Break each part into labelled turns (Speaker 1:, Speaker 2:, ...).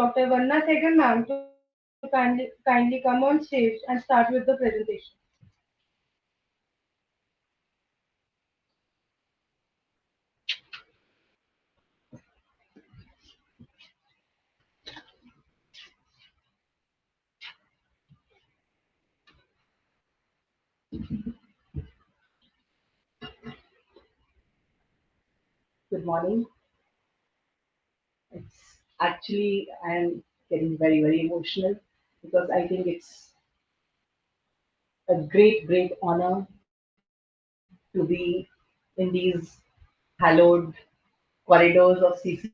Speaker 1: Dr. Vanna Segan ma'am to kindly come on stage and start with the presentation.
Speaker 2: Good morning. It's actually I'm getting very, very emotional because I think it's a great, great honor to be in these hallowed corridors of CCA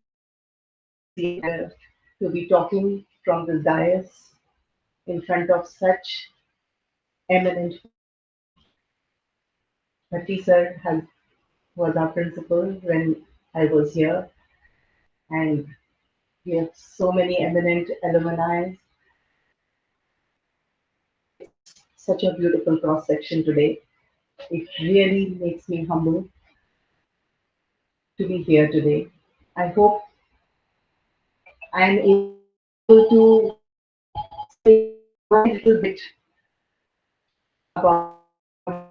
Speaker 2: and to be talking from this dais in front of such eminent faculty. Bhatti sir was our principal when I was here, and we have so many eminent alumni. It's such a beautiful cross section today. It really makes me humble to be here today. I hope I am able to say one little bit about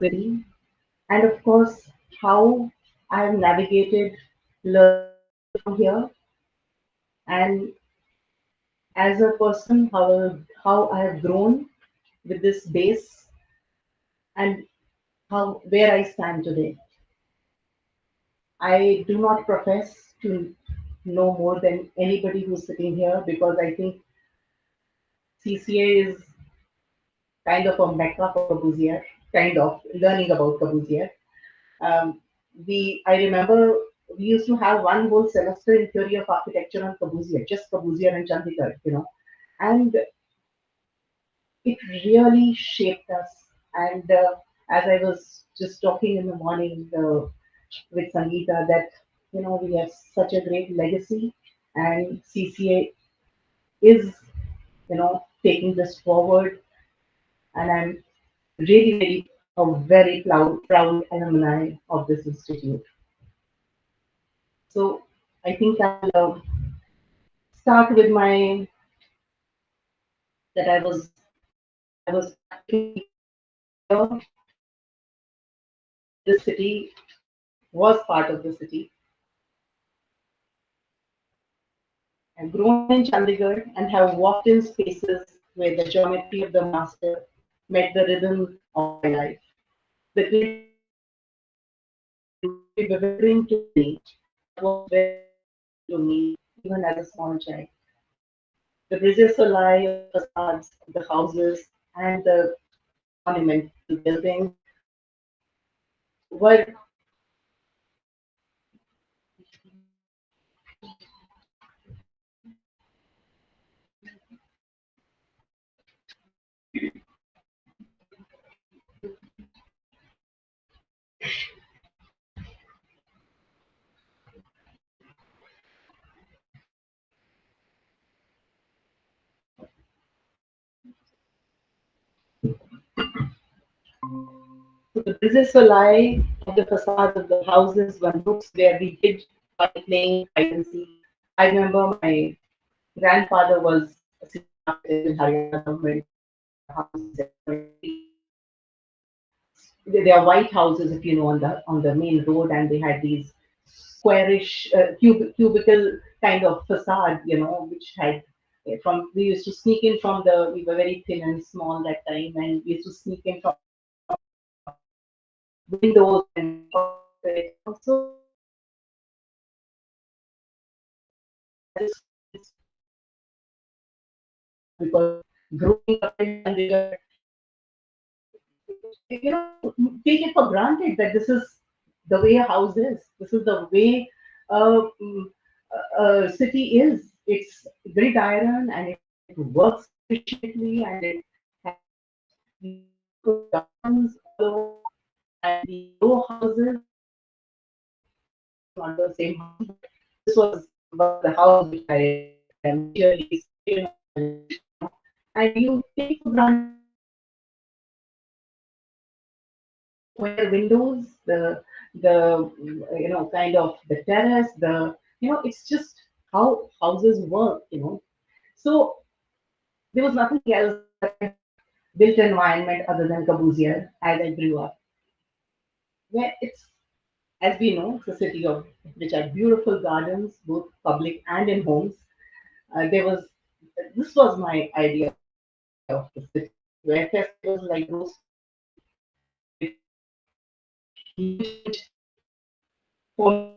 Speaker 2: city and, of course, how I have navigated learning from here and as a person, how I have grown with this base and how where I stand today. I do not profess to know more than anybody who's sitting here because I think CCA is kind of a mecca for Corbusier, kind of learning about Corbusier. Um, I remember we used to have one whole semester in theory of architecture on Corbusier, just Corbusier and Chandigarh, and it really shaped us. And as I was just talking in the morning with Sangeeta, that we have such a great legacy, and CCA is taking this forward, and I'm really, really a very proud alumni of this institute. So I think I'll start with my that I was practically here in the city, was part of the city, I've grown in Chandigarh and have walked in spaces where the geometry of the master met the rhythm of my life. The glitter may be bewildering to many, but was very to me even as a small child. The bridges lie of the facades of the houses and the monumental buildings were so the bridges lie of the facades of the houses were nooks where we did by playing hide and seek. I remember my grandfather was a city architect in Haryana government. Houses they are white houses, if you know, on the main road, and they had these squarish cubicle kind of facade, which had from we used to sneak in from the we were very thin and small that time, and we used to sneak in from windows and also because growing up in Chandigarh, take it for granted that this is the way a house is. This is the way a city is. It's grid iron and it works efficiently and it has good gardens all over and the row houses, not the same house, but this was the house which I majorly stayed in. And you take for granted square windows, the kind of the terrace, it's just how houses work. So there was nothing else in the kind of built environment other than Corbusier as I grew up, where it's, as we know, it's a city of which are beautiful gardens, both public and in homes. There was this was my idea of the city, where festivals like those celebrated huge for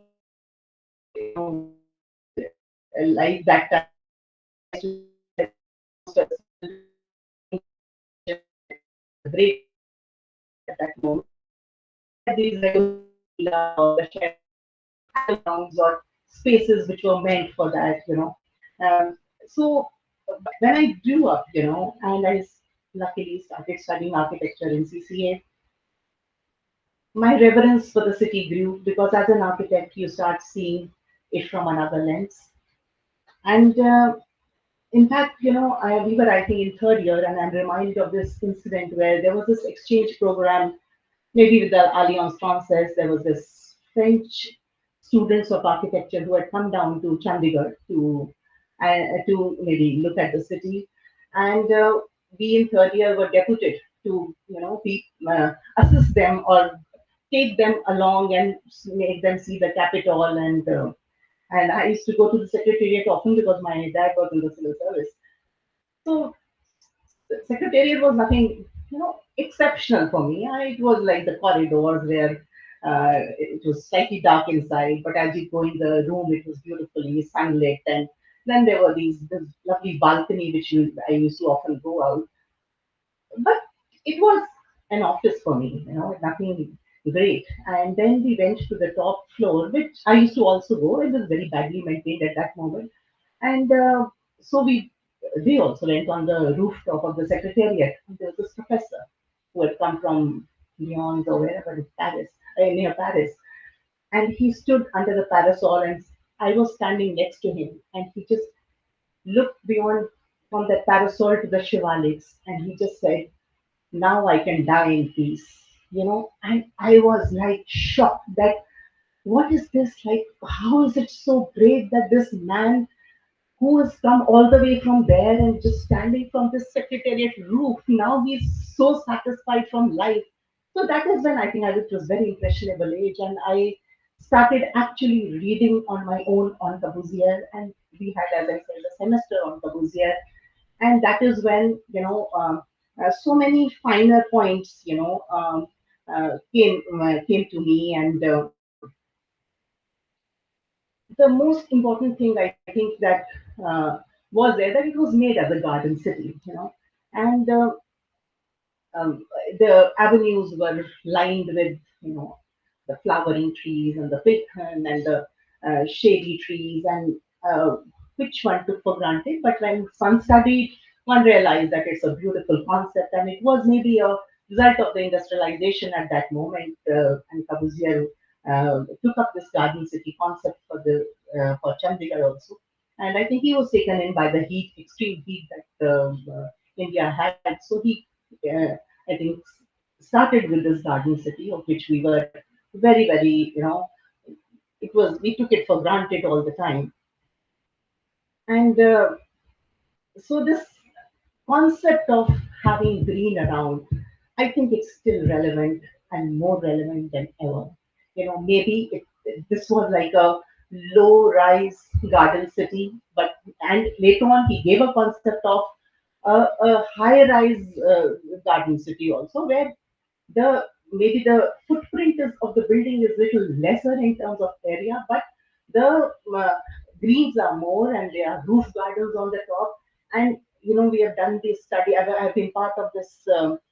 Speaker 2: me, like that time I used to say that it was the most festival thing in the kitchen, and it was a great festival at that moment. And we had these regular villas or the shared hanging grounds or spaces which were meant for that. So when I grew up, and luckily started studying architecture in CCA, my reverence for the city grew because as an architect, you start seeing it from another lens. And in fact, we were writing in third year, and I'm reminded of this incident where there was this exchange program, maybe with the Alliance Francaise. There was this French students of architecture who had come down to Chandigarh to maybe look at the city, and we in third year were deputed to assist them or take them along and make them see the capital and I used to go to the secretariat often because my dad was in the civil service. So the secretariat was nothing, exceptional for me. It was like the corridors where it was slightly dark inside, but as you go in the room, it was beautifully sunlit. And then there were this lovely balcony which I used to often go out. But it was an office for me, nothing great. And then we went to the top floor, which I used to also go. It was very badly maintained at that moment. And so we also went on the rooftop of the secretariat. And there was this professor who had come from Lyon or wherever in Paris, near Paris. And he stood under the parasol, and I was standing next to him. And he just looked beyond from that parasol to the shivaliks, and he just said, "Now I can die in peace." And I was like shocked that what is this like? How is it so great that this man who has come all the way from there and just standing from this secretariat roof, now he's so satisfied from life. So that is when I think it was very impressionable age, and I started actually reading on my own on Corbusier, and we had, as I said, a semester on Corbusier, and that is when so many finer points came to me, and the most important thing I think that uh, was there that it was made as a garden city, and um, the avenues were lined with the flowering trees and the pithon and the shady trees, and which one took for granted. But when one studied, one realized that it's a beautiful concept, and it was maybe a result of the industrialization at that moment. And Corbusier took up this garden city concept for Chandigarh also. And I think he was taken in by the heat, extreme heat that India had. So he uh, I think, started with this garden city, of which we were very, very, we took it for granted all the time. And so this concept of having green around, I think it's still relevant and more relevant than ever. Maybe this was like a low-rise garden city, but and later on he gave a concept of a high-rise garden city also, where the maybe the footprint of the building is little lesser in terms of area, but the greens are more, and there are roof gardens on the top. And we have done this study. I've been part of this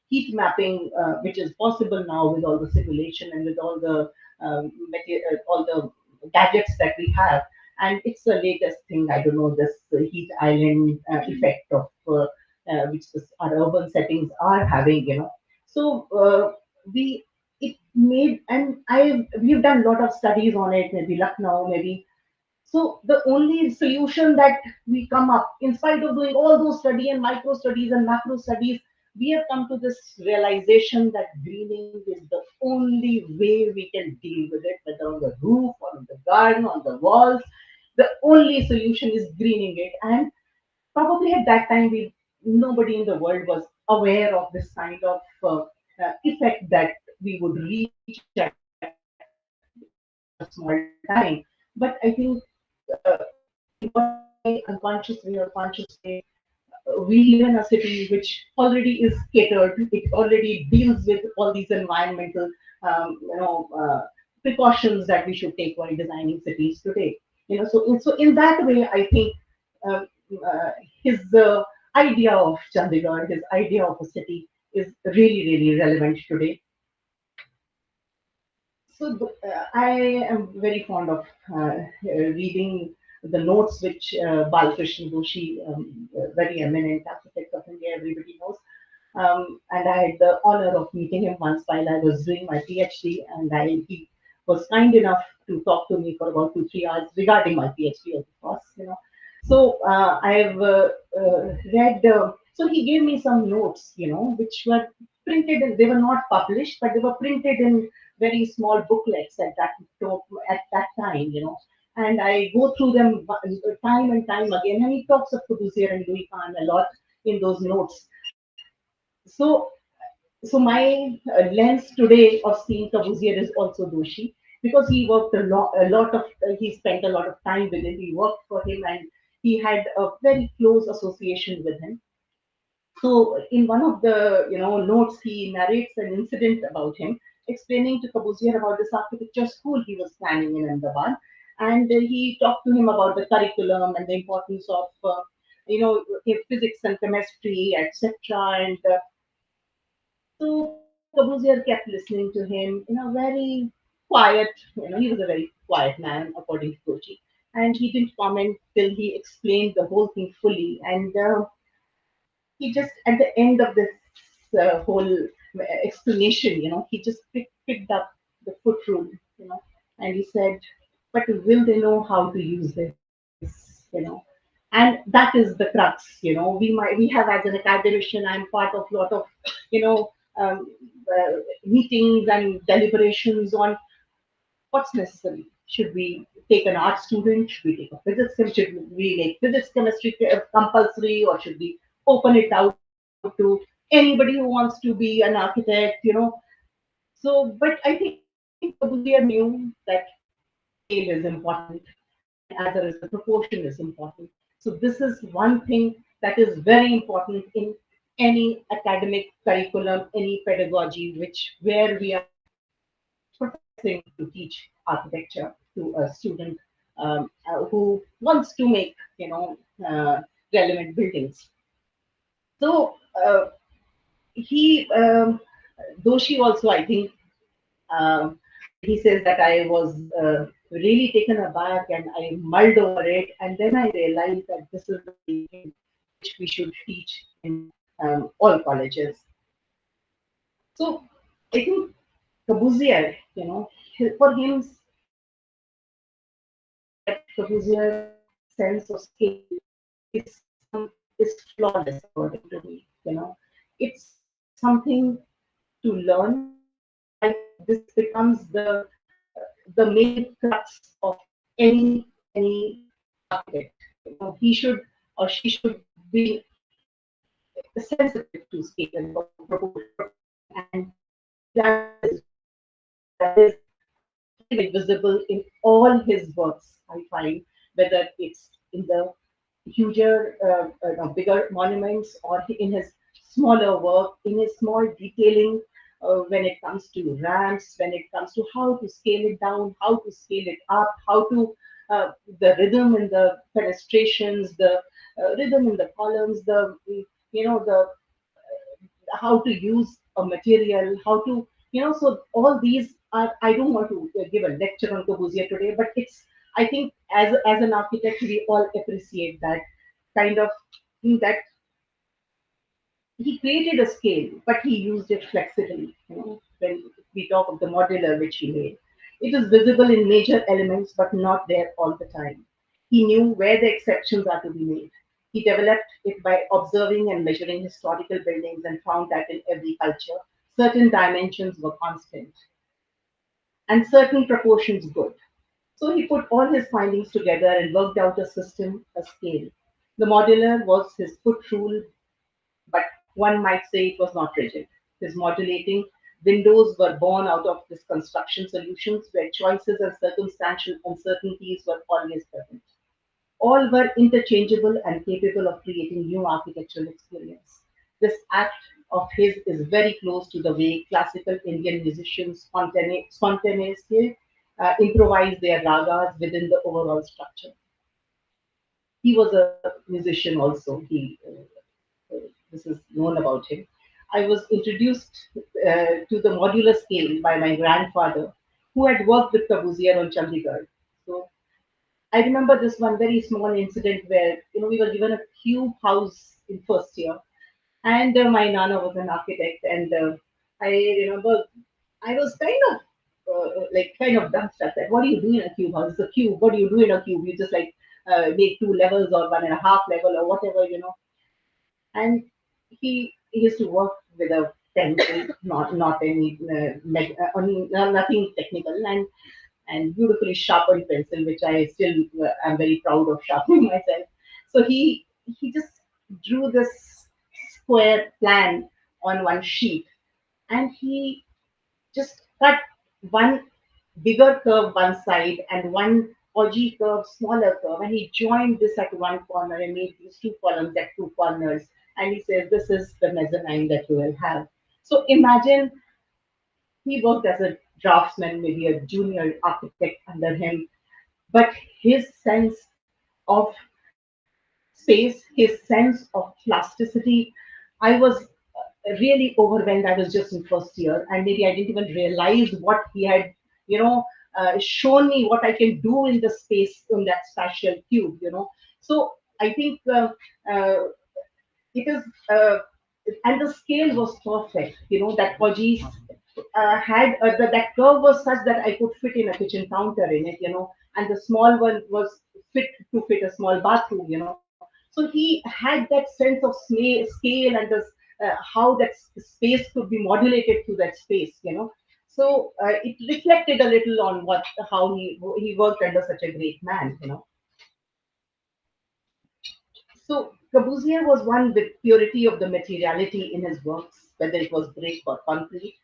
Speaker 2: heat mapping, which is possible now with all the simulation and with all the all the gadgets that we have. And it's the latest thing. I don't know this heat island effect of which our urban settings are having. So we it made, and we've done a lot of studies on it, maybe Lucknow, maybe. So the only solution that we come up, in spite of doing all those study and micro studies and macro studies, we have come to this realization that greening is the only way we can deal with it, whether on the roof or on the garden, on the walls. The only solution is greening it. And probably at that time we nobody in the world was aware of this kind of effect that we would reach at in such a small time. But I think in one way, unconscious way or conscious way, we live in a city which already is catered. It already deals with all these environmental, precautions that we should take while designing cities today. So in that way, I think uh, uh, his idea of Chandigarh, his idea of a city, is really really relevant today. I am very fond of reading the notes which Balkrishna Doshi, very eminent architect of India, everybody knows. And I had the honor of meeting him once while I was doing my PhD, and he was kind enough to talk to me for about 2 3 hours regarding my PhD, of course. So I've read. So he gave me some notes, which were printed. They were not published, but they were printed in very small booklets at that time. And I go through them time and time again. And he talks of Corbusier and Louis Kahn a lot in those notes. So my lens today of seeing Corbusier is also Doshi because he worked a lot of he spent a lot of time with him. He worked for him, and he had a very close association with him. So in one of the notes, he narrates an incident about him, explaining to Corbusier about this architecture school he was planning in Ahmedabad, and he talked to him about the curriculum and the importance of physics and chemistry, etc. And so Corbusier kept listening to him in a very quiet, he was a very quiet man, according to Doshi. And he didn't comment till he explained the whole thing fully. And he just, at the end of this whole explanation, he just picked up the foot rule, and he said, but will they know how to use this? And that is the crux. We have, as an academician, I'm part of a lot of you know um, meetings and deliberations on what's necessary. Should we take an art student? Should we take a physics student? Should we make physics chemistry compulsory, or should we open it out to anybody who wants to be an architect? So, but I think Corbusier knew that scale is important, and as a result, proportion is important. So this is one thing that is very important in any academic curriculum, any pedagogy, where we are professing to teach architecture to a student who wants to make relevant buildings. So he Doshi also, I think, he says that I was really taken aback and I mulled over it, and then I realized that this is the very thing which we should teach in all colleges. So I think Corbusier, for him, Corbusier's sense of scale is is flawless, according to me. It's something to learn, and I think this becomes the main crux of any architect. He should or she should be sensitive to scale and proportion, and that is very very visible in all his works. I find whether it's in the huger, bigger monuments, or in his smaller work, in his small detailing, when it comes to ramps, when it comes to how to scale it down, how to scale it up, how to the rhythm in the fenestrations, the rhythm in the columns, the how to use a material, how to, so all these are, I don't want to give a lecture on Corbusier today, but it's, I think, as an architect, we all appreciate that kind of that he created a scale, but he used it flexibly. When we talk of the modular which he made, it is visible in major elements, but not there all the time. He knew where the exceptions are to be made. He developed it by observing and measuring historical buildings and found that in every culture, certain dimensions were constant and certain proportions good. So he put all his findings together and worked out a system, a scale. The modular was his foot rule, but one might say it was not rigid. His modulating windows were born out of this construction solutions where choices and circumstantial uncertainties were always present. All were interchangeable and capable of creating new architectural experience. This act of his is very close to the way classical Indian musicians spontaneously improvise their ragas within the overall structure. He was a musician also. This is known about him. I was introduced to the modular scale by my grandfather, who had worked with Corbusier on Chandigarh. So I remember this one very small incident where we were given a cube house in first year, and my nana was an architect, and I remember I was kind of dumbstruck. What do you do in a cube house? It's a cube. What do you do in a cube? You just like make two levels or one and a half level or whatever. And he used to work with a pencil, not any nothing technical, and beautifully sharpened pencil, which I still am very proud of sharpening myself. So he just drew this square plan on one sheet, and he just cut one bigger curve one side and one orgy curve smaller curve, and he joined this at one corner and made these two columns at two corners, and he says this is the mezzanine that you will have. So imagine he worked as a draftsman, maybe a junior architect under him, but his sense of space, his sense of plasticity, I was really overwhelmed. I was just in first year, and maybe I didn't even realize what he had, shown me what I can do in the space in that spatial cube. So I think it is, and the scale was perfect. That Pajis had that curve was such that I could fit in a kitchen counter in it. And the small one was fit to fit a small bathroom. So he had that sense of scale and how that space could be modulated to that space. So it reflected a little on how he worked under such a great man. So Corbusier was one with purity of the materiality in his works, whether it was brick or concrete,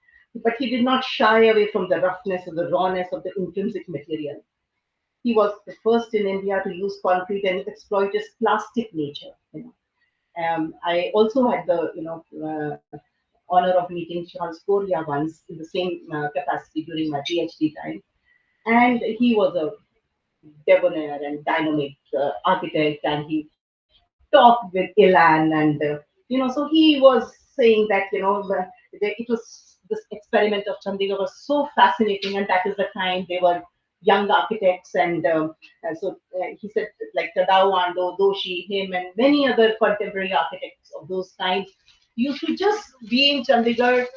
Speaker 2: but he did not shy away from the roughness or the rawness of the intrinsic material. He was the first in India to use concrete and exploit its plastic nature. I also had the honor of meeting Charles Correa once in the same capacity during my PhD time, and he was a debonair and dynamic architect, and he talked with Ilan, and so he was saying that it was this experiment of Chandigarh was so fascinating, and that is the time they were young architects, and so he said like Tadao Ando, Doshi, him, and many other contemporary architects of those times used to just be in Chandigarh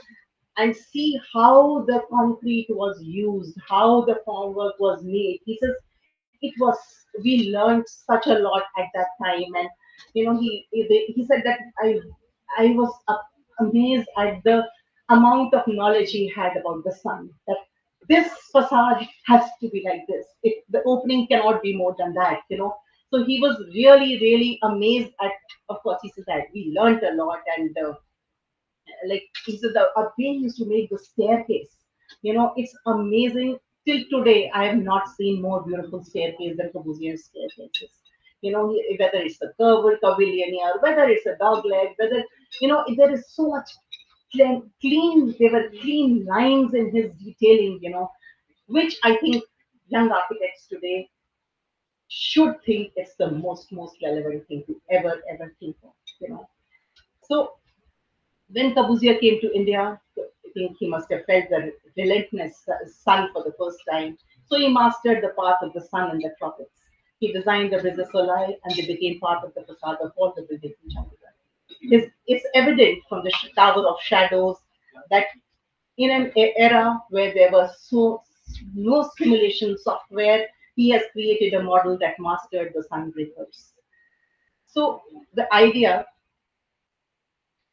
Speaker 2: and see how the concrete was used, how the formwork was made. He says we learned such a lot at that time, and he said that I was amazed at the amount of knowledge he had about the sun. That this facade has to be like this. The opening cannot be more than that. So he was really, really amazed at. Of course, he says that we learned a lot, and like he said, our pain used to make the staircase. It's amazing. Till today, I have not seen more beautiful staircase than Corbusier's staircases. Whether it's the curvilinear, whether it's a dog leg, whether there is so much clean. There were clean lines in his detailing. Which I think young architects today should think it's the most relevant thing to ever think of. So when Corbusier came to India, I think he must have felt the relentless sun for the first time. So he mastered the path of the sun in the tropics. He designed the Brise Soleil, and they became part of the facade of all the buildings in Chandigarh. It's evident from the Tower of Shadows that in an era where there was no simulation software, he has created a model that mastered the sun breakers. So the idea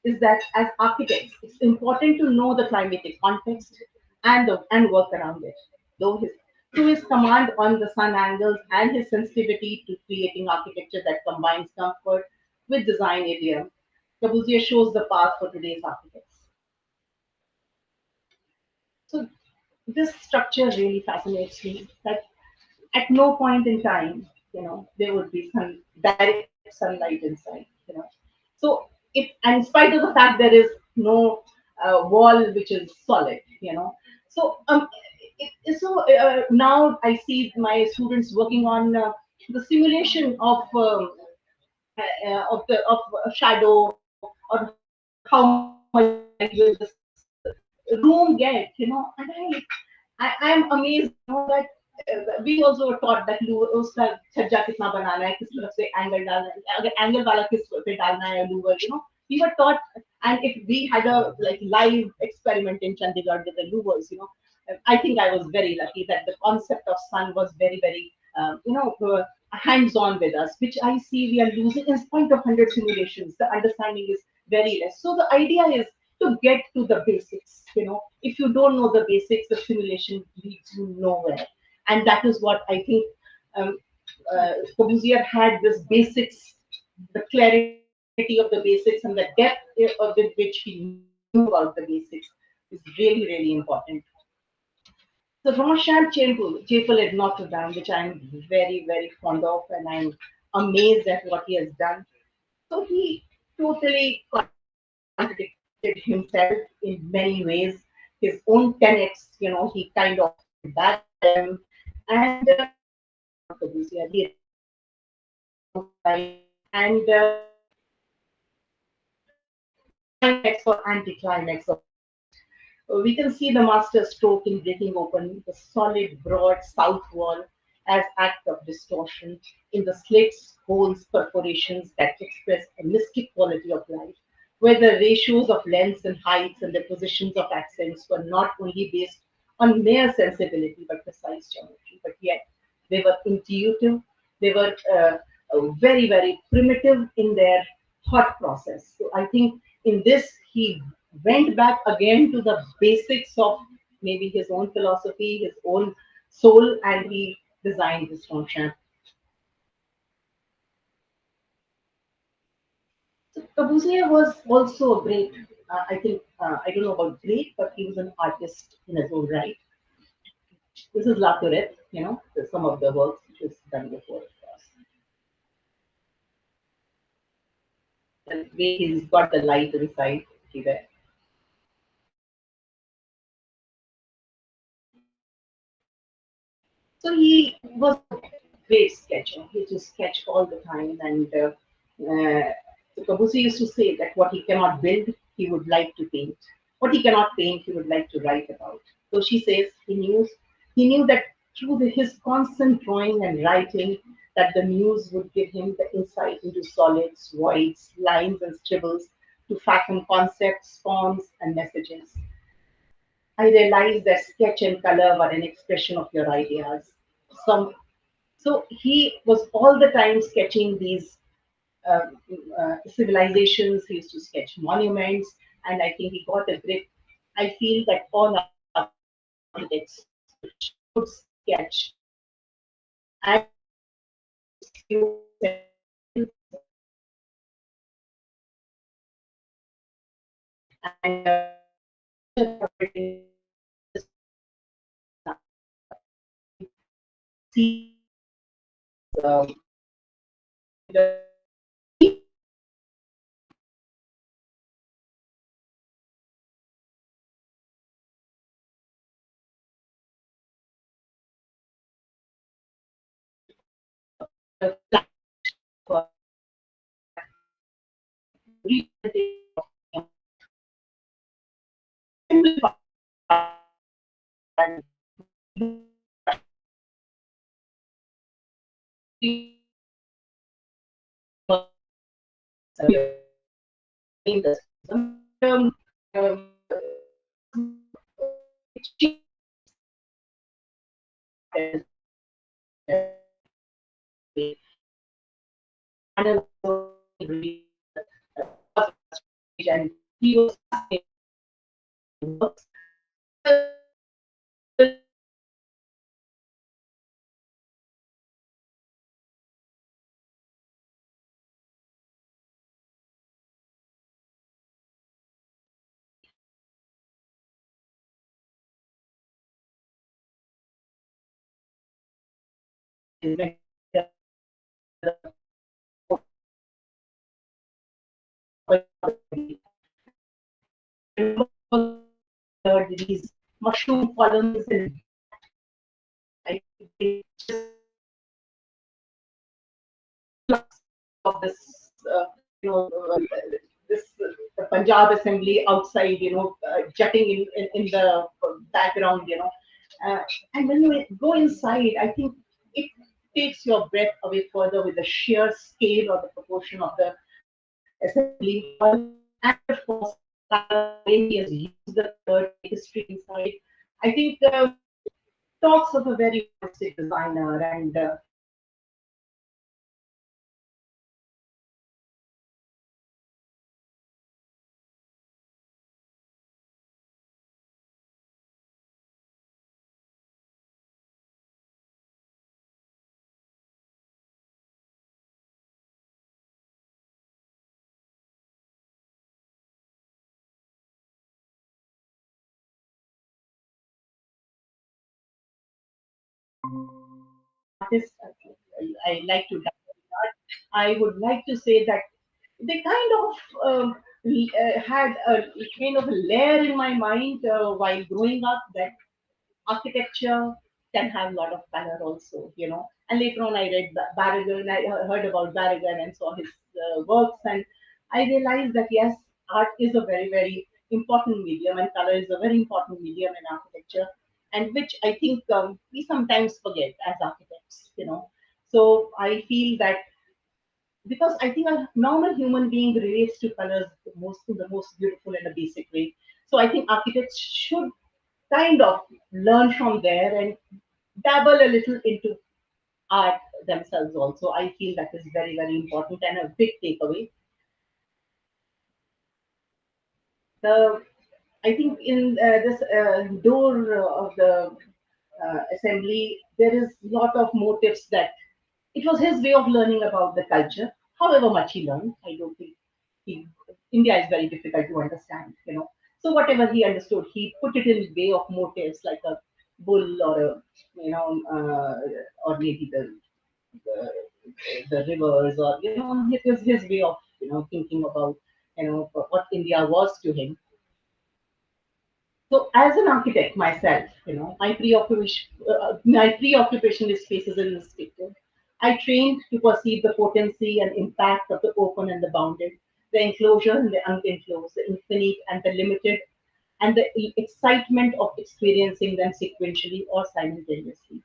Speaker 2: is that as architects, it's important to know the climatic context and work around it. Though Through his command on the sun angles and his sensitivity to creating architecture that combines comfort with design idiom, Corbusier shows the path for today's architects. So this structure really fascinates me. That at no point in time, there would be direct sunlight inside. So and in spite of the fact there is no wall which is solid. So now I see my students working on the simulation of a shadow, or how much light will this room get, and I am amazed, that we also were taught that उसका छज्जा कितना बनाना है, किस तरफ से angle डालना है, अगर एंगल वाला किस पे डालना है Louvre. We were taught, and if we had a like live experiment in Chandigarh with the louvers. I think I was very lucky that the concept of sun was very, very, hands-on with us, which I see we are losing in spite of 100 simulations. The understanding is very less. So the idea is to get to the basics. If you don't know the basics, the simulation leads you nowhere. And that is what I think um, Corbusier had this basics, the clarity of the basics, and the depth with which he knew about the basics is really, really important. The Ronshan Chapel at Notre Dame, which I'm very, very fond of, and I'm amazed at what he has done. So he totally contradicted himself in many ways. His own tenets, he kind of backed them. And Corbusier, he and climax or anticlimax of we can see the master stroke in breaking open the solid, broad south wall as act of distortion in the slits, holes, perforations that express a mystic quality of life, where the ratios of lengths and heights and the positions of accents were not only based on mere sensibility but precise geometry, but yet they were intuitive, they were very, very primitive in their thought process. So I think in this he went back again to the basics of maybe his own philosophy, his own soul, and he designed this function. So Corbusier was also a great, I think, I don't know about great, but he was an artist in his own right. This is La Tourette, some of the works which was done before, of course. The way he's got the light inside, see there. So he was a great sketcher. He used to sketch all the time, and so Corbusier used to say that what he cannot build, he would like to paint. What he cannot paint, he would like to write about. So she says he knew that through his constant drawing and writing, that the muse would give him the insight into solids, voids, lines, and scribbles to fathom concepts, forms, and messages. I realized that sketch and color were an expression of your ideas. Some, so he was all the time sketching these uh, civilizations. He used to sketch monuments, and I think he got a grip. I feel that all architects should sketch and and see um, um, and he was asking, the Punjab Assembly outside, jutting in the background, and when you go inside, I think it takes your breath away further with the sheer scale or the proportion of the assembly hall, and of course the color, the way he has used the color to make history inside. I think talks of a very artistic designer, and artists, I like to art. I would like to say that they kind of had a kind of a layer in my mind while growing up, that architecture can have a lot of color also, And later on, I read Barragan, I heard about Barragan and saw his works, and I realized that yes, art is a very, very important medium, and color is a very important medium in architecture, and which I think we sometimes forget as architects. So I feel that because I think a normal human being relates to colors the most beautiful and a basic way. So I think architects should kind of learn from there and dabble a little into art themselves also. I feel that is very, very important and a big takeaway. The I think in this door of the assembly, there is lot of motifs that it was his way of learning about the culture. However much he learned, I don't think he, India is very difficult to understand. So whatever he understood, he put it in way of motifs like a bull or or maybe the, the rivers, or it was his way of thinking about what India was to him. So, as an architect myself, my preoccupation is spaces and perspective. I trained to perceive the potency and impact of the open and the bounded, the enclosure and the unenclosed, the infinite and the limited, and the excitement of experiencing them sequentially or simultaneously.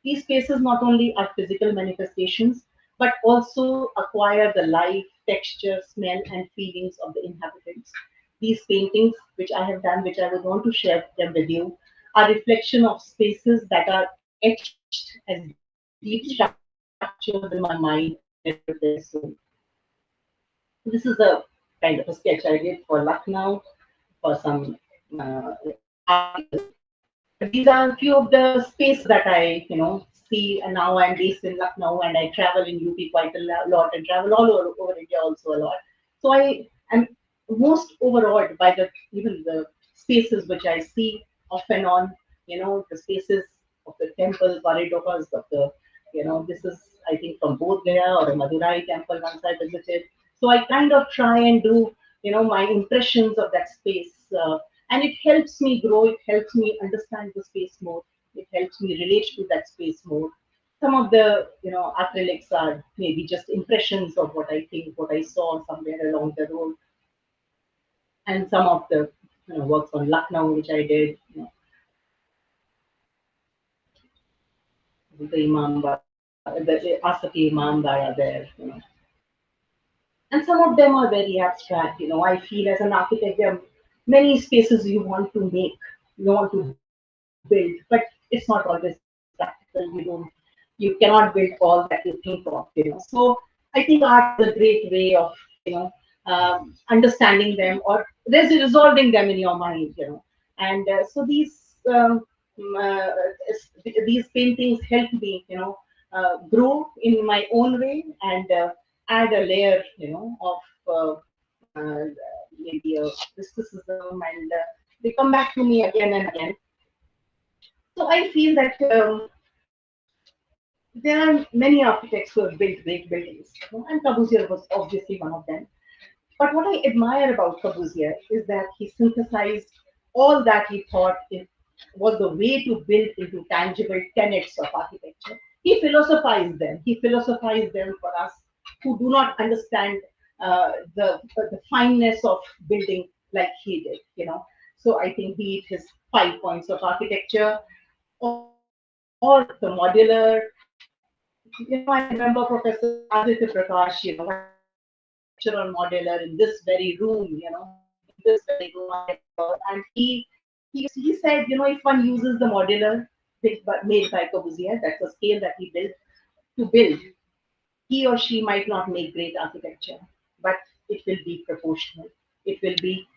Speaker 2: These spaces not only are physical manifestations, but also acquire the life, texture, smell, and feelings of the inhabitants. These paintings, which I have done, which I would want to share them with you, are reflection of spaces that are etched as deep structures in my mind and embedded with their soul. This is a kind of a sketch I did for Lucknow for some articles. But these are a few of the spaces that I, see. And now I'm based in Lucknow, and I travel in UP quite a lot, and travel all over India also a lot. So I am most overawed by the even the spaces which I see off and on. The spaces of the temple corridors of the, this is I think from Bodh Gaya or a Madurai temple once I visited. So I kind of try and do, my impressions of that space. And it helps me grow, it helps me understand the space more, it helps me relate to that space more. Some of the acrylics are maybe just impressions of what I think, what I saw somewhere along the road, and some of the works on Lucknow which I did, the the Asaki Imambara there, and some of them are very abstract. I feel as an architect, there are many spaces you want to make, you want to build, but it's not always practical. You cannot build all that you think of. So I think art is a great way of understanding them, or resolving them in your mind. And so um, uh, these paintings help me grow in my own way, and add a layer of uh, maybe a mysticism, and they come back to me again and again. So I feel that there are many architects who have built great buildings, and Corbusier was obviously one of them. But what I admire about Corbusier is that he synthesized all that he thought was the way to build into tangible tenets of architecture. He philosophized them. He philosophized them for us who do not understand the fineness of building like he did. So I think be it his 5 points of architecture or the modular. I remember Professor Aditya Prakash, writing a lecture on modular in this very room, in this very room, I remember. And he said, if one uses the modular made by Corbusier, that's a scale that he built to build, he or she might not make great architecture, but it will be proportional. It will be,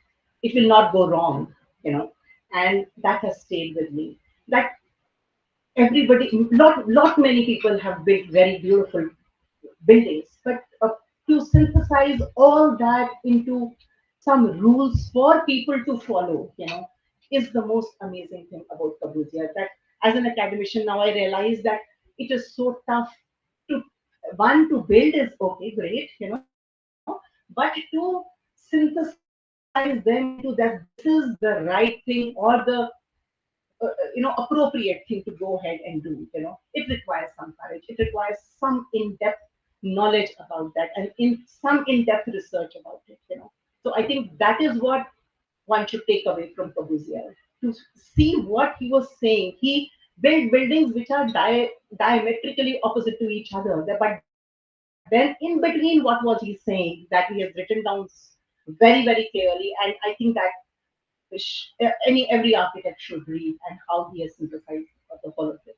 Speaker 2: it will not go wrong, and that has stayed with me. That everybody, lot many people have built very beautiful buildings, but to synthesize all that into some rules for people to follow, is the most amazing thing about Corbusier. That as an academician now I realize that it is so tough to one to build is okay, great, but to synthesize them into that this is the right thing or the appropriate thing to go ahead and do. It requires some courage. It requires some in-depth knowledge about that and in some in-depth research about it. So I think that is what one should take away from Corbusier, to see what he was saying. He built buildings which are diametrically opposite to each other, but then in between, what was he saying that he has written down very, very clearly? And I think that every architect should read, and how he has synthesized the whole of it.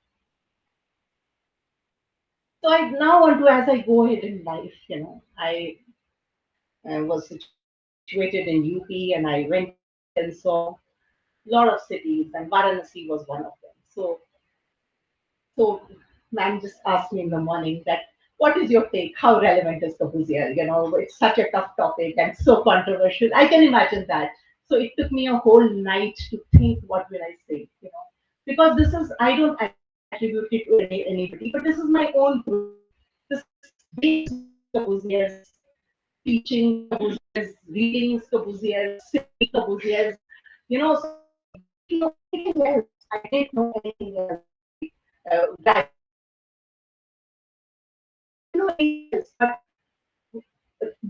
Speaker 2: So I now want to, as I go ahead in life, I was situated in UP, and I went around and saw a lot of cities, and Varanasi was one of them. So ma'am just asked me in the morning that, what is your take? How relevant is Corbusier? It's such a tough topic and so controversial. I can imagine that. So it took me a whole night to think, what will I say? Because this is, I don't attribute it to anybody, but this is my own truth. This is based on Corbusier's teachings, Corbusier's readings, Corbusier's sitting, Corbusier's, so I didn't know anything else. I didn't know anything else. Graduated in architecture, I didn't know anything else. But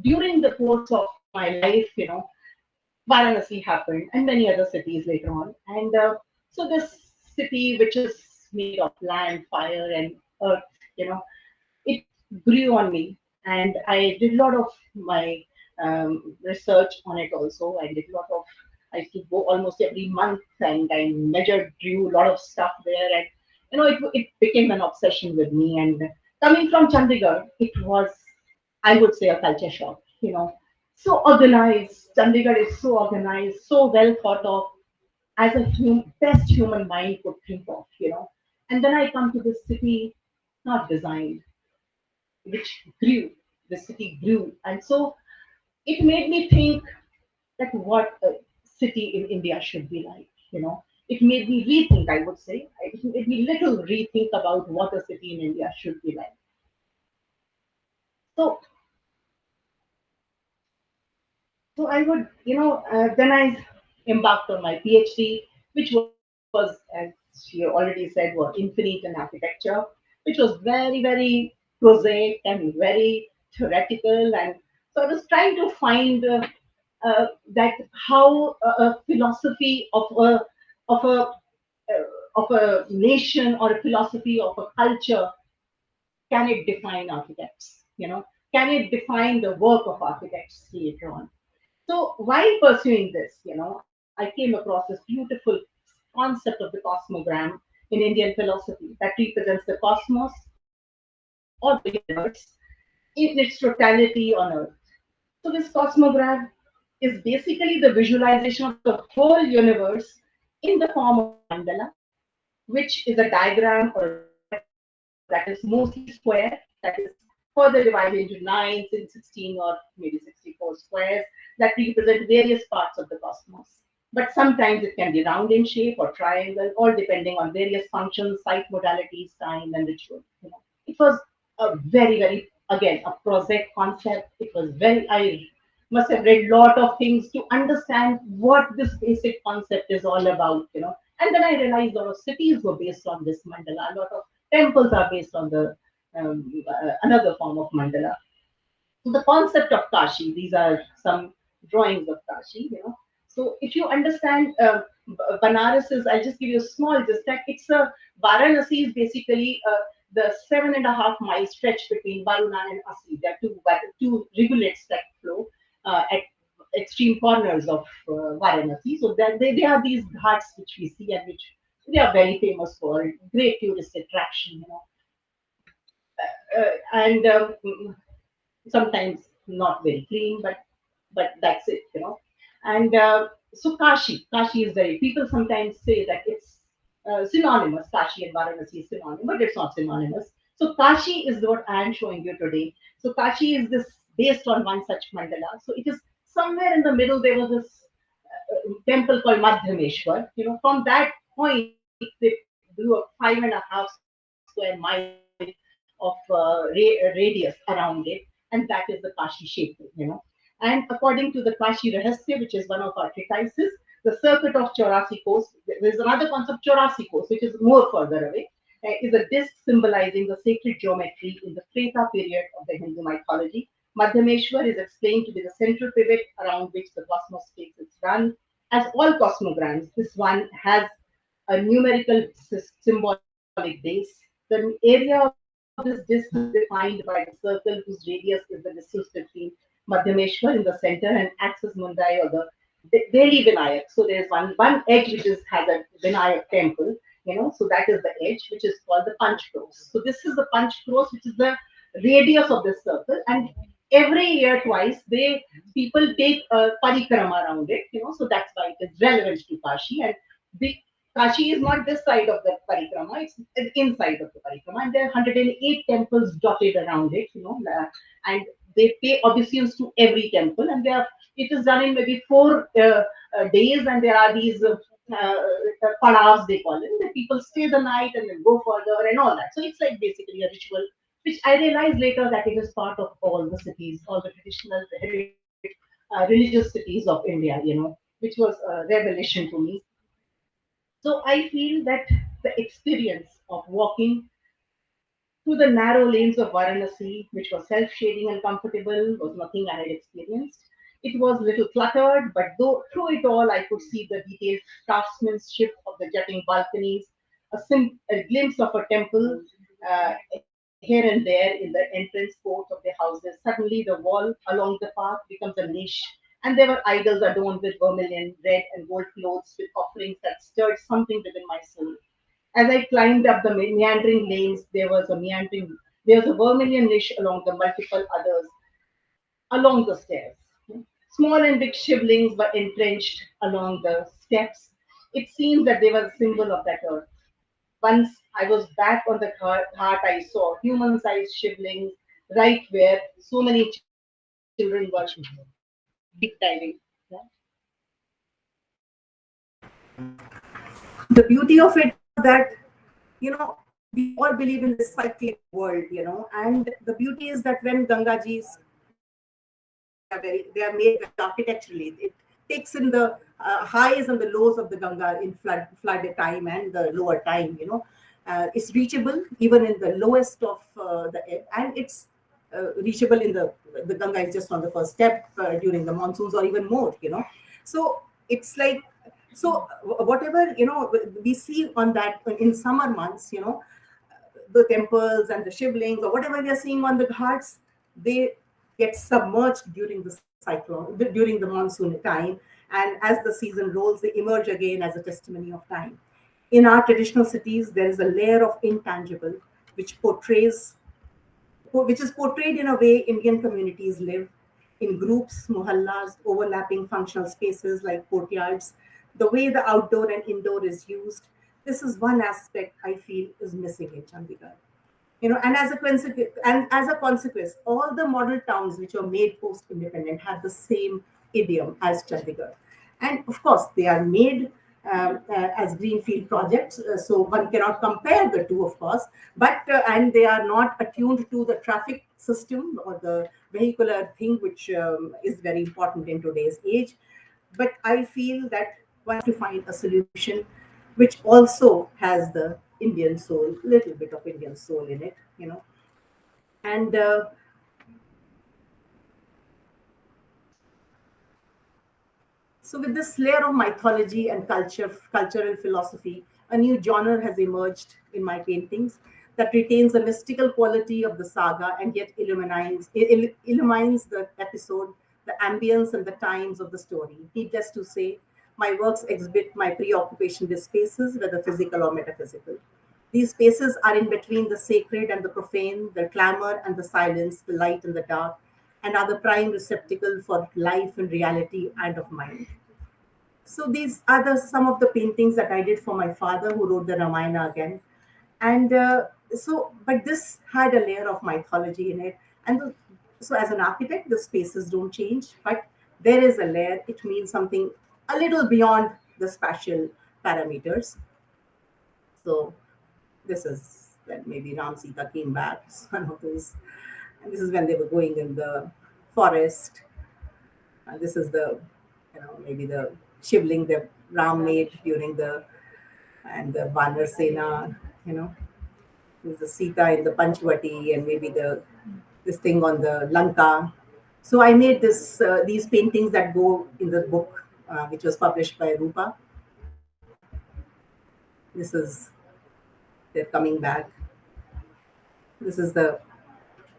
Speaker 2: during the course of my life, Varanasi happened, and many other cities later on. And so this city, which is made of land, fire, and earth, you know, it grew on me, and I did a lot of my research on it also. I did a lot of, I used to go almost every month, and I measured, drew a lot of stuff there, and it became an obsession with me. And coming from Chandigarh, it was, I would say, a culture shock. So organized. Chandigarh is so organized, so well thought of, as a best human mind could think of. And then I come to this city, not designed, which grew. The city grew, and so it made me think that what a city in India should be like. It made me rethink. I would say it made me little rethink about what a city in India should be like. So, so I would, then I embarked on my PhD, which was, as she already said, was infinite in architecture, which was very, very prosaic and very theoretical. And so I was trying to find that how a philosophy of a of a nation or a philosophy of a culture, can it define architects? Can it define the work of architects later on? So while pursuing this, I came across this beautiful concept of the cosmogram in Indian philosophy that represents the cosmos or the universe in its totality on Earth. So this cosmogram is basically the visualization of the whole universe in the form of a mandala, which is a diagram or a chart that is mostly square, that is further divided into 9, 16, or maybe 64 squares that represent various parts of the cosmos. But sometimes it can be round in shape or triangle, all depending on various functions, site modalities, time, and ritual. It was a very, very, again, a prosaic concept. It was very, I must have read a lot of things to understand what this basic concept is all about. And then I realized a lot of cities were based on this mandala. A lot of temples are based on the another form of mandala. So the concept of Kashi, these are some drawings of Kashi. So if you understand Banaras is, I'll just give you a small just that it's a Varanasi is basically the 7.5 mile stretch between Varuna and Asi. There are two rivulets that flow at extreme corners of Varanasi. So that they are these ghats which we see and which they are very famous for, great tourist attraction. And sometimes not very clean, but that's it. And so Kashi is very. People sometimes say that it's synonymous. Kashi and Varanasi is synonymous, but it's not synonymous. So Kashi is what I am showing you today. So Kashi is this based on one such mandala. So it is somewhere in the middle. There was this temple called Madhyameshwar. From that point they blew a 5.5 square mile of radius around it, and that is the Kashi shape. And according to the Kashi Rahasya, which is one of our treatises, the circuit of Chaurasi coast, there is another concept, Chaurasi coast, which is more further away, is a disc symbolizing the sacred geometry in the Treta period of the Hindu mythology. Madhyameshwar is explained to be the central pivot around which the cosmos takes its run. As all cosmograms, this one has a numerical symbolic base. The area of this disk is defined by the circle whose radius is the distance between Madhyameshwar in the center and Axis Mundai or the Delhi Vinayak. So there's one edge which has a Vinayak temple. So that is the edge which is called the Panch Cross. So this is the Panch Cross, which is the radius of this circle, and every year twice people take a parikrama around it. So that's why it is relevant to Kashi. And the Kashi is not this side of the parikrama, it's the inside of the parikrama. And there are 108 temples dotted around it. And they pay obeisance to every temple. And it is done in maybe 4 days. And there are these padavs, they call it. The people stay the night and then go further and all that. So it's like basically a ritual, which I realized later that it is part of all the cities, all the traditional religious cities of India, which was a revelation to me. So I feel that the experience of walking through the narrow lanes of Varanasi, which was self-shading and comfortable, was nothing I had experienced. It was a little cluttered, but through it all, I could see the detailed craftsmanship of the jutting balconies, a glimpse of a temple here and there in the entrance court of the houses. Suddenly, the wall along the path becomes a niche, and there were idols adorned with vermilion, red, and gold clothes with offerings that stirred something within my soul. As I climbed up the meandering lanes, there was a vermilion niche along the multiple others along the stairs. Small and big shivlings were entrenched along the steps. It seemed that they were a symbol of that earth. Once I was back on the ghat, I saw human-sized shivlings right where so many children were deep diving. Yeah.
Speaker 3: The beauty of it was that, we all believe in this cyclic world, and the beauty is that when Gangaji's temples, they are made very architecturally. It takes in the highs and the lows of the Ganga in flood time and the lower time. It's reachable even in the lowest of and it's reachable in the Ganga is just on the first step during the monsoons or even more. So it's like, so whatever we see on that in summer months, the temples and the shivlings or whatever we are seeing on the ghats, they get submerged during the during the monsoon time, and as the season rolls, they emerge again as a testimony of time. In our traditional cities, there is a layer of intangible which is portrayed in a way Indian communities live in groups, muhallas, overlapping functional spaces like courtyards, the way the outdoor and indoor is used. This is one aspect I feel is missing in Chandigarh. And as a consequence, all the model towns which were made post-independent have the same idiom as Chandigarh. And of course, they are made as greenfield projects. So one cannot compare the two, of course, but and they are not attuned to the traffic system or the vehicular thing, which is very important in today's age. But I feel that one has to find a solution which also has the Indian soul, little bit of Indian soul in it, and so, with this layer of mythology and cultural philosophy, a new genre has emerged in my paintings that retains the mystical quality of the saga and yet illumines the episode, the ambience, and the times of the story. Needless to say, my works exhibit my preoccupation with spaces, whether physical or metaphysical. These spaces are in between the sacred and the profane, the clamor and the silence, the light and the dark, and are the prime receptacle for life and reality and of mind. So these are some of the paintings that I did for my father, who wrote the Ramayana again. And but this had a layer of mythology in it. And so, as an architect, the spaces don't change, but there is a layer. It means something a little beyond the spatial parameters. So this is when maybe Ram Sita came back. It's one of those. And this is when they were going in the forest. And this is the, maybe the shivling that Ram made during the, and the Vanar Sena, you know, there's the Sita in the Panchvati, and maybe this thing on the Lanka. So I made these paintings that go in the book, which was published by Rupa. This is they're coming back. This is the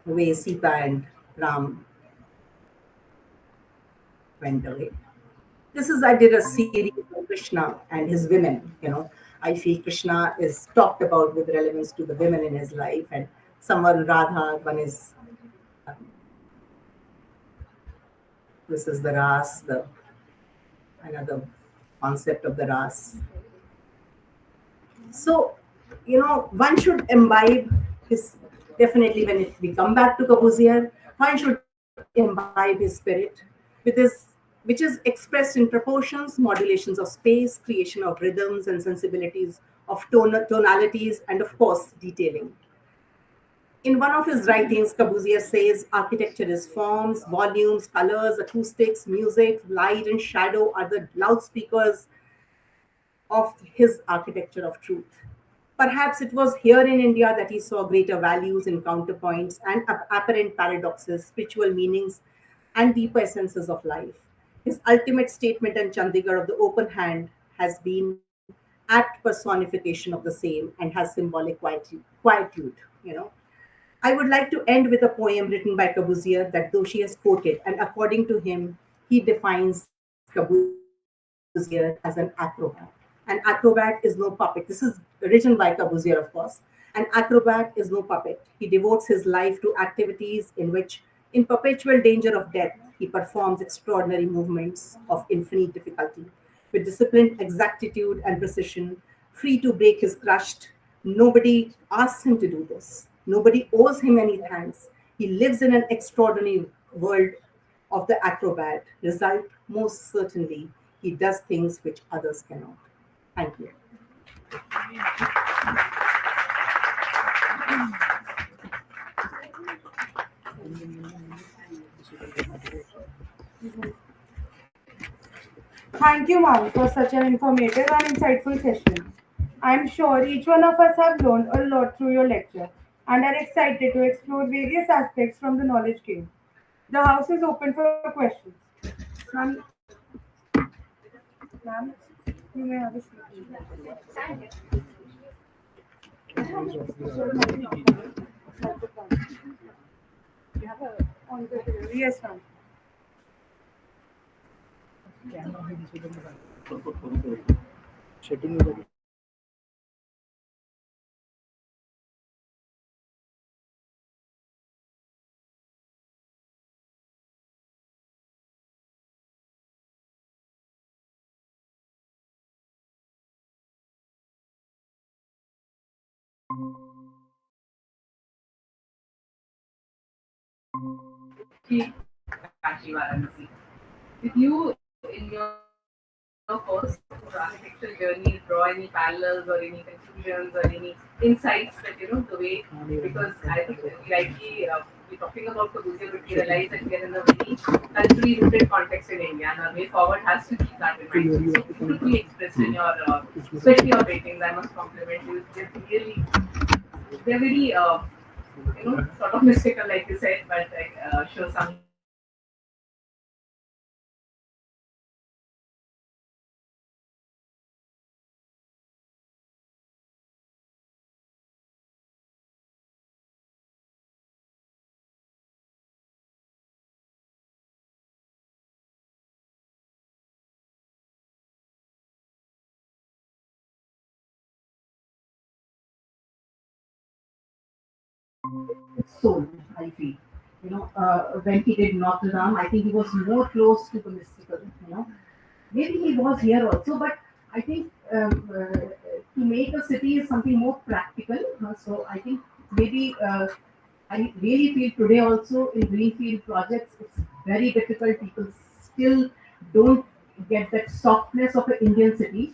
Speaker 3: way Sita and Ram went away. This is I did a series on Krishna and his women. I feel Krishna is talked about with relevance to the women in his life, and someone Radha, one is this is the ras, the another concept of the ras. So, one should imbibe his, definitely when we come back to Corbusier, one should imbibe his spirit with his, which is expressed in proportions, modulations of space, creation of rhythms and sensibilities of tonalities, and of course, detailing. In one of his writings, Corbusier says architecture is forms, volumes, colors, acoustics, music, light, and shadow are the loudspeakers of his architecture of truth. Perhaps it was here in India that he saw greater values in counterpoints and apparent paradoxes, spiritual meanings, and deeper essences of life. His ultimate statement in Chandigarh of the open hand has been act personification of the same and has symbolic quietude. You know, I would like to end with a poem written by Corbusier that Doshi has quoted, and according to him, he defines Corbusier as an acrobat. An acrobat is no puppet. This is written by Corbusier, of course. An acrobat is no puppet. He devotes his life to activities in which, in perpetual danger of death, he performs extraordinary movements of infinite difficulty. With disciplined exactitude and precision, free to break his crust. Nobody asks him to do this. Nobody owes him any thanks. He lives in an extraordinary world of the acrobat. Result, most certainly, he does things which others cannot. Thank you.
Speaker 1: Thank you, ma'am, for such an informative and insightful session. I am sure each one of us have learned a lot through your lecture and are excited to explore various aspects from the knowledge gained. The house is open for questions. Ma'am, ma'am, you may have a seat. Yes, ma'am.
Speaker 4: Kashi Varanasi. With you in your pause your architectural journey, draw any parallels or any conclusions or any insights that the way, because I think likely we're talking about Corbusier, but we realize that we are in a very culturally rooted context in India, and our way forward has to keep that in mind. So beautifully expressed in your, especially your paintings. I must compliment you. They're very, sort of mystical, like you said, but show some uniqueness in them.
Speaker 2: Soul, I feel. When he did Notre Dame, I think he was more close to the mystical. Maybe he was here also, but I think to make a city is something more practical. So I think maybe I really feel today also in greenfield projects, it's very difficult. People still don't get that softness of an Indian city,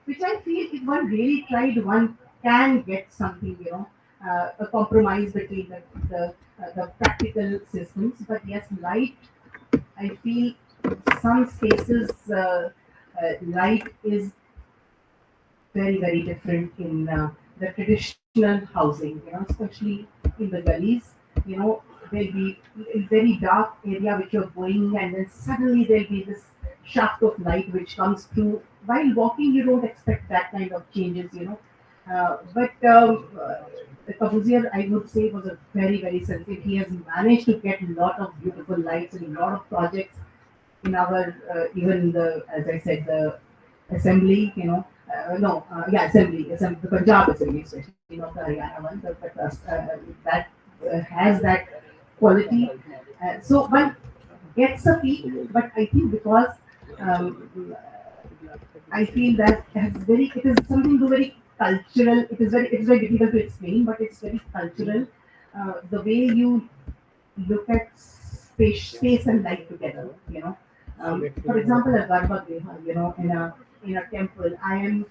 Speaker 2: which I feel if one really tried, one can get something, a compromise between the practical systems. But yes, light, I feel some spaces, light is very, very different in the traditional housing, especially in the gullies. There'll be a very dark area which you're going, and then suddenly there'll be this shaft of light which comes through. While walking, you don't expect that kind of changes. But Corbusier, I would say, was a very, very sensitive. He has managed to get a lot of beautiful lights in a lot of projects in our even the, as I said, the assembly, no, yeah, assembly, the Punjab assembly, especially not the Haryana one, that has that quality. So one gets a feel, but I think because um, I feel that it is something to very cultural. It is very difficult to explain, but it's very cultural. The way you look at space and light together. For example, a Garbhagriha, in a temple, I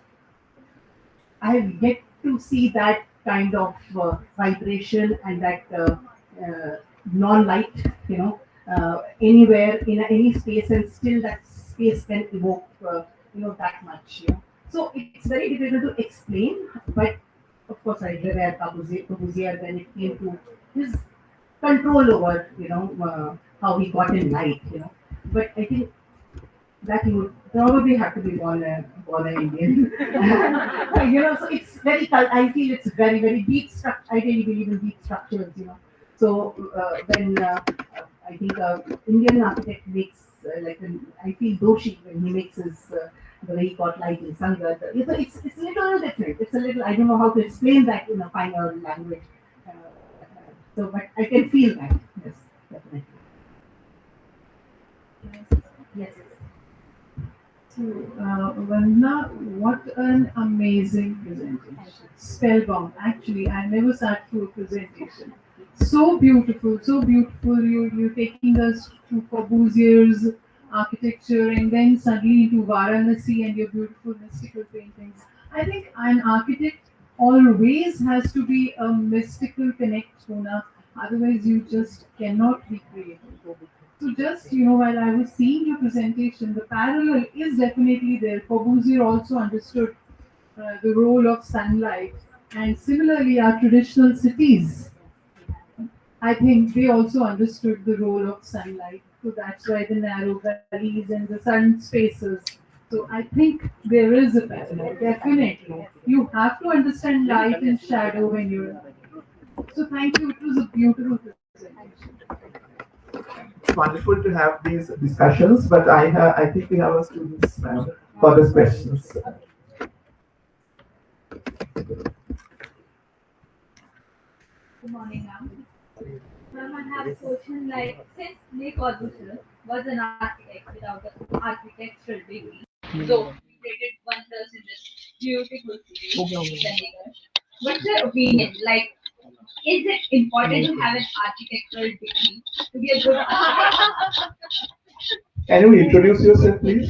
Speaker 2: have yet to see that kind of vibration and that non-light, anywhere in any space, and still that space can evoke, that much. So it's very difficult to explain, but of course, I revere Corbusier when it came to his control over, how he got in light. But I think that you would probably have to be born an Indian. So it's very. I feel it's very, very deep structure. I really believe in deep structures. So when I think Indian architect makes I feel Doshi when he makes his the way he got light in Sangat. It's a little different. It's a little. I don't know how to explain that in a finer language. But I can feel that. Yes, definitely. Yes.
Speaker 5: So, Vandana, what an amazing presentation. Spellbound. Actually, I never sat through a presentation. So beautiful, so beautiful. You're taking us to Corbusier's architecture and then suddenly into Varanasi and your beautiful mystical paintings. I think an architect always has to be a mystical connect, Sona. Otherwise, you just cannot be creative. So just, while I was seeing your presentation, the parallel is definitely there. Corbusier also understood the role of sunlight, and similarly, our traditional cities, I think they also understood the role of sunlight. So that's why the narrow gullies and the sun spaces. So I think there is a parallel, definitely. You have to understand light and shadow when you're. So thank you. It was a beautiful presentation.
Speaker 6: It's wonderful to have these discussions, but I think we have our students now for these questions.
Speaker 7: Good morning, ma'am. Ma'am, I have a question like since Le Corbusier was an architect without an architectural degree, though he created wonders in this beautiful city, Chandigarh. What's your opinion? Like, is it important to have an architectural degree to be a good architect?
Speaker 6: Can you introduce yourself, please?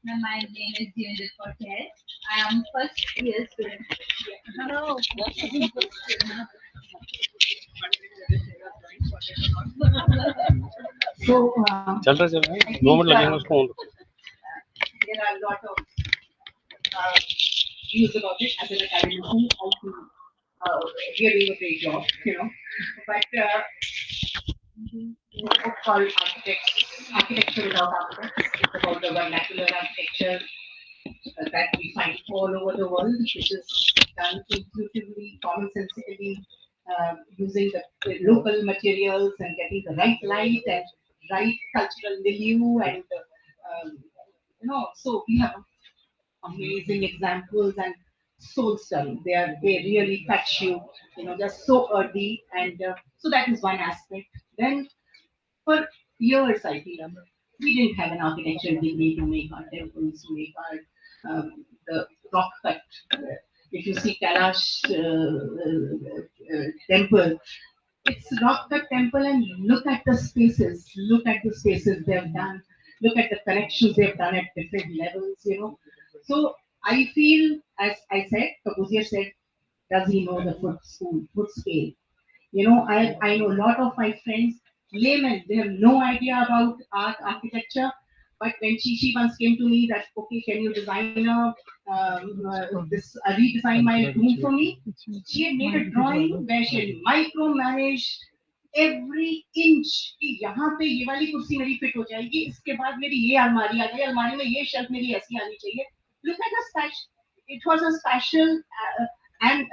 Speaker 7: My name is Devendra Patel. I am first year student. Hello.
Speaker 2: So
Speaker 8: चल रहा है
Speaker 2: I
Speaker 8: 2 minute
Speaker 2: think
Speaker 8: लगेंगे उसको
Speaker 2: there are a lot of uh, views about it as an academician. I think uh, we are doing a great job, But there's a book called Architecture Without Architects. It's about the vernacular architecture that we find all over the world, which is done intuitively, commonsensically, using the local materials and getting the right light and right cultural milieu. And, so we have amazing examples and soul stirring. They really touch you, just so earthy. And so that is one aspect. Then for years, I feel we didn't have an architectural degree to make our temples, to make our the rock cut. If you see Kailash temple, it's rock cut temple, and look at the spaces they've done, look at the connections they've done at different levels. So I feel, as I said, Corbusier said, does he know the foot scale? I know a lot of my friends, laymen, they have no idea about art, architecture. But when she once came to me that, okay, can you design redesign my room for me? She had made a drawing where she had micromanaged every inch कि यहाँ पे ये वाली कुर्सी मेरी fit हो जाएगी, इसके बाद मेरी ये अलमारी आ गई, अलमारी में ये शेल्फ मेरी ऐसी आनी चाहिए. Look at the special. It was a special and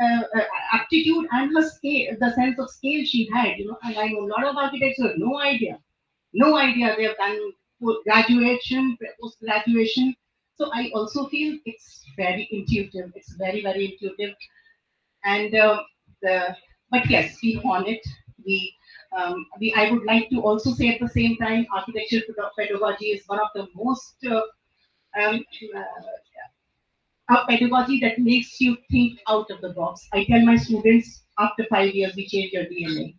Speaker 2: aptitude and her scale, the sense of scale she had. And I know a lot of architects who have no idea they have done graduation, post graduation. So I also feel it's very intuitive. It's very very intuitive, and the but yes, we hone it. We I would like to also say at the same time, architecture pedagogy is one of the most um, a pedagogy that makes you think out of the box. I tell my students after 5 years, we change your DNA.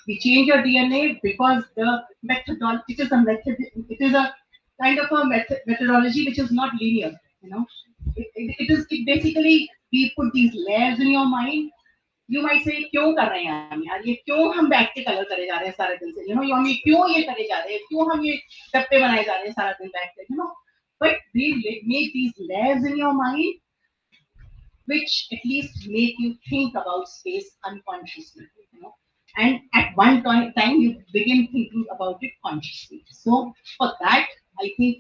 Speaker 2: We change your DNA because the methodology, it is a kind of a methodology which is not linear. It basically, we put these layers in your mind. You might say क्यों कर रहे हैं हम यार, ये क्यों हम बैठ के कलर करे जा रहे हैं सारे दिन से, हम ये क्यों ये करे जा रहे हैं, क्यों हम ये डब्बे बनाए जा रहे हैं सारा दिन बैठ के. But they make these layers in your mind which at least make you think about space unconsciously. And at one time you begin thinking about it consciously. So for that, I think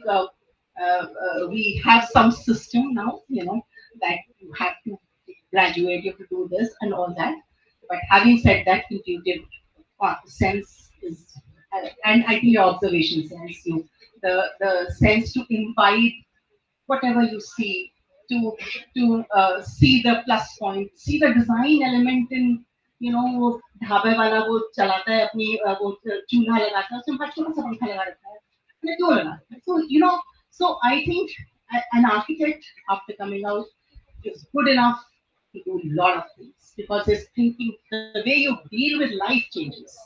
Speaker 2: we have some system now, that you have to graduate, you have to do this and all that. But having said that, intuitive sense is, and I think your observation sense, the sense to invite whatever you see, to see the plus point, see the design element in, वो ढाबे वाला वो चलाता है अपनी वो चूल्हा लगाता है, उसमें बड़ा छोटा सा पंखा लगा रखा है, मैंने क्यों लगाता है? So I think an architect after coming out is good enough to do a lot of things because his thinking, the way you deal with life changes.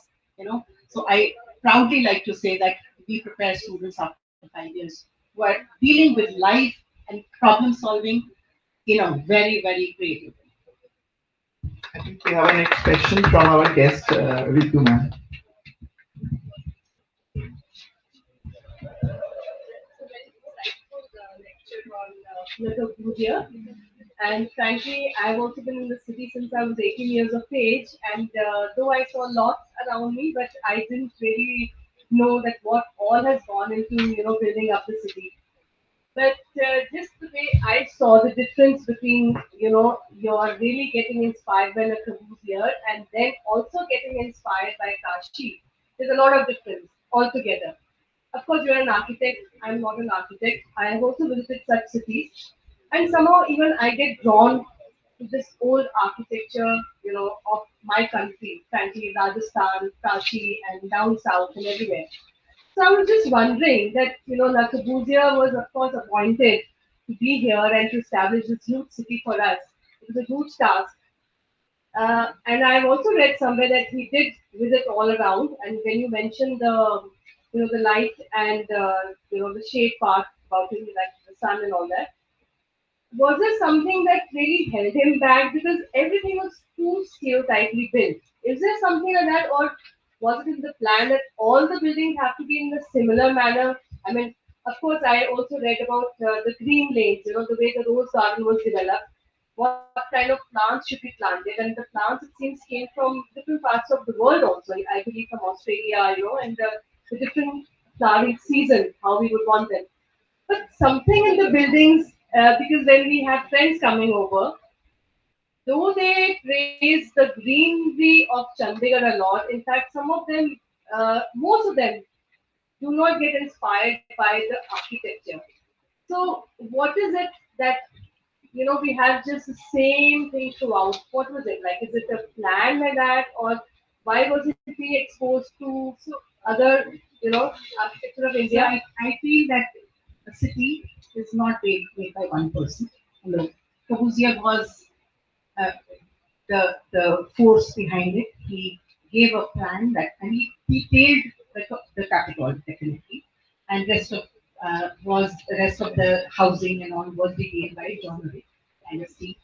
Speaker 2: So I proudly like to say that we prepare students after 5 years who are dealing with life and problem solving in a very, very creative way.
Speaker 6: I think we have a next question from our guest, Ritu ma'am.
Speaker 4: Lecture on Corbusier. And frankly, I've also been in the city since I was 18 years of age. And though I saw lots around me, but I didn't really know that what all has gone into building up the city. But just the way I saw the difference between you're really getting inspired by Le Corbusier and then also getting inspired by Kashi. There's a lot of difference altogether. Of course, you're an architect. I'm not an architect. I have also visited such cities, and somehow even I get drawn to this old architecture, of my country, frankly, Rajasthan, Kashi, and down south and everywhere. So I was just wondering that, La Corbusier was, of course, appointed to be here and to establish this huge city for us. It was a huge task. And I've also read somewhere that he did visit all around. And when you mentioned the light and, the shade part about him, like
Speaker 8: sun and all that. Was there something that really held him back because everything was too stereotypically built? Is there something like that, or was it in the plan that all the buildings have to be in a similar manner? I mean, of course, I also read about the green lanes, the way the rose garden was developed, what kind of plants should be planted, and the plants, it seems, came from different parts of the world also. I believe from Australia, and the different flowering season, how we would want them. But something in the buildings, because when we have friends coming over, though they praise the greenery of Chandigarh a lot, in fact, some of them, most of them, do not get inspired by the architecture. So, what is it that we have just the same thing throughout? What was it like? Is it a plan like that, or why was it being exposed to other, architecture of
Speaker 2: So
Speaker 8: India?
Speaker 2: I feel that a city is not made by one person. Corbusier was uh, the force behind it. He gave a plan that, and he detailed the capital definitely, and rest of the housing and all was detailed by John Rick Dynasty.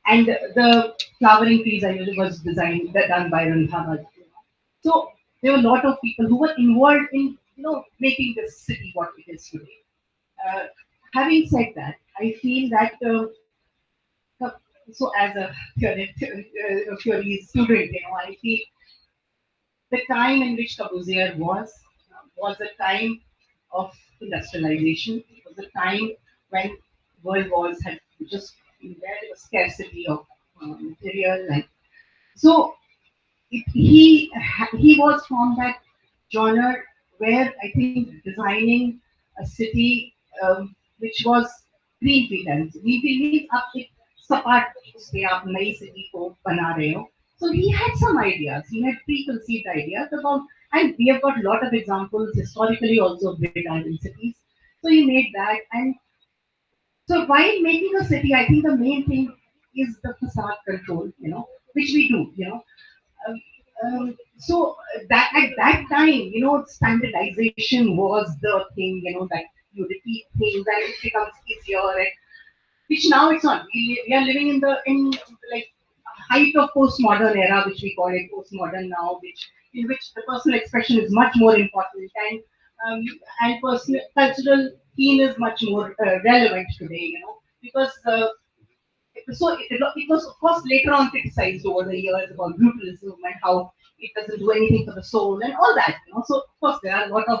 Speaker 2: And the flowering trees I know was done by Randhawa. So there were a lot of people who were involved in making this city what it is today. Uh, Having said that, I feel that so as a theory student, I feel the time in which Corbusier was a time of industrialization. It was a time when world wars had just been there. There was scarcity of material, and so he was from that genre where I think designing a city which was greenfield and greenfield means आप एक सपाट उस पे आप नई city को बना रहे हो. So he had some ideas. He had preconceived ideas about, and we have got a lot of examples historically also of great art in cities. So he made that, and so while making a city, I think the main thing is the facade control, which we do, Um, that at that time, standardization was the thing, that you repeat things and it becomes easier, and which now it's not. We are living in like height of postmodern era, which we call it postmodern now, in which the personal expression is much more important, um, and personal cultural theme is much more relevant today, because it was of course later on criticized over the years about brutalism and how it doesn't do anything for the soul and all that. So of course there are a lot of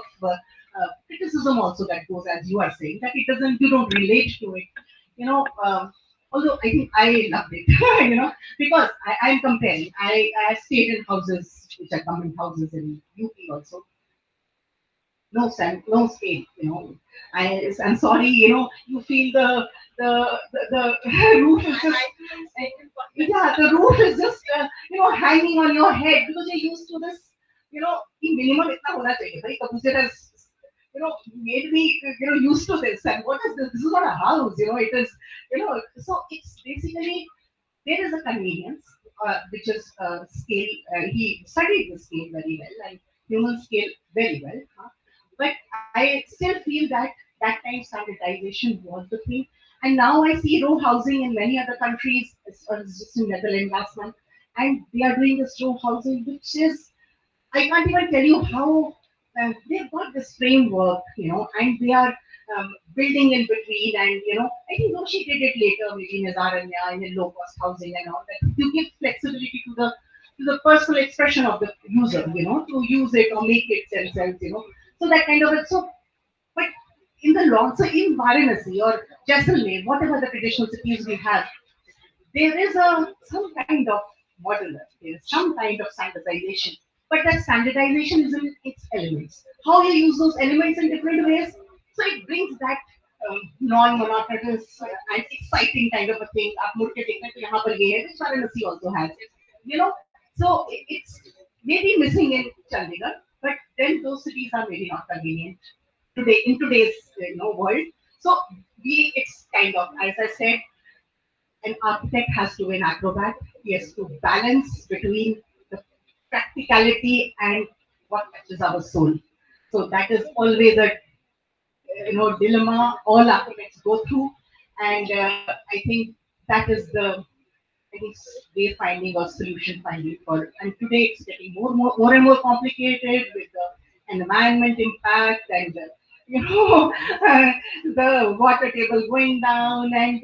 Speaker 2: criticism also that goes, as you are saying, that it doesn't, you don't relate to it. Although I think I loved it, because I'm comparing. I stayed in houses which are government houses in UP also, no scale, I'm sorry, you feel the roof is just, yeah, the roof is just, hanging on your head because you're used to this, the minimum itna hona chahiye. Bhai, Kabusier has, made me, used to this. And what is this? This is not a house, it is, so it's basically, there is a convenience, which is scale. He studied the scale very well and human scale very well. But I still feel that that time standardization was the thing. And now I see row housing in many other countries. I was just in Netherlands last month, and they are doing this row housing, which is, I can't even tell you how they've got this framework, and they are building in between. And I think Doshi did it later, maybe in Nazaranya and in low cost housing and all that. You give flexibility to the personal expression of the user, to use it or make it themselves, So that kind of it. So, but in the long, so in Varanasi or Jaisalmer, whatever the traditional cities we have, there is some kind of modular, there is some kind of standardization, but that standardization is in its elements. How you use those elements in different ways, so it brings that non-monotonous and exciting kind of a thing. आप मुड़ के देखते हैं तो यहाँ पर ये है, which Varanasi also has, So it's maybe missing in Chandigarh, but then those cities are maybe not convenient today in today's world. So it's kind of, as I said, an architect has to be an acrobat. He has to balance between the practicality and what touches our soul. So that is always a dilemma all architects go through, and I think that is the I think way finding or solution finding for. And today it's getting more and more complicated with the environment impact and the water table going down and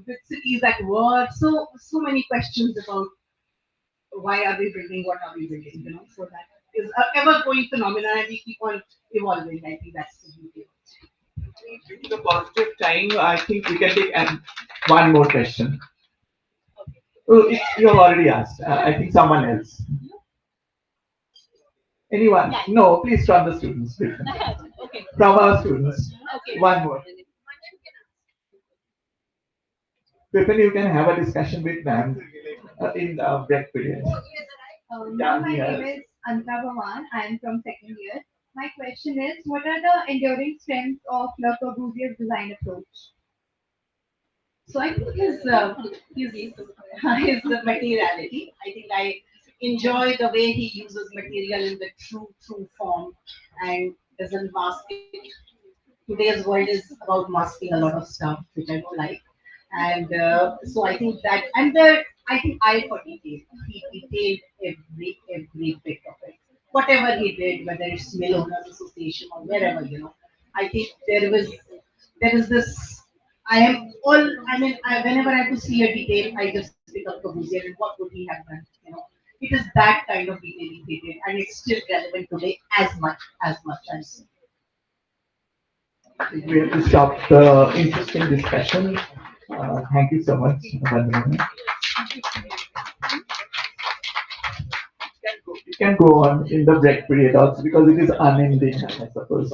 Speaker 2: with cities at war. So many questions about why are we building, what are we building, So that is a ever going phenomenon and we keep on evolving. I think that's the beauty.
Speaker 6: Due to the positive time, I think we can take one more question. Oh, you have already asked. I think someone else. Anyone? No, please from the students. Please.
Speaker 7: Okay.
Speaker 6: From our students.
Speaker 7: Okay.
Speaker 6: One more. Vipin, you can have a discussion with ma'am in break period.
Speaker 9: Ma'am, my name is Anta Bhawan. I am from second year. My question is, what are the enduring strengths of Le Corbusier's design approach?
Speaker 2: So I think his the materiality. I think I enjoy the way he uses material in the true form and doesn't mask it. Today's world is about masking a lot of stuff, which I don't like. And so I think that, and I think I for detail. He detailed every bit of it. Whatever he did, whether it's Mill Owners Association or wherever, I think there is this. I am all. I mean, whenever I have to see a detail, I just pick up Corbusier and what would he have done? It is that kind of detailing he did, and it's still relevant today as much as.
Speaker 6: We have to stop the interesting discussion. Thank you so much, Vandana. We can go on in the break period also because it is unending, I suppose.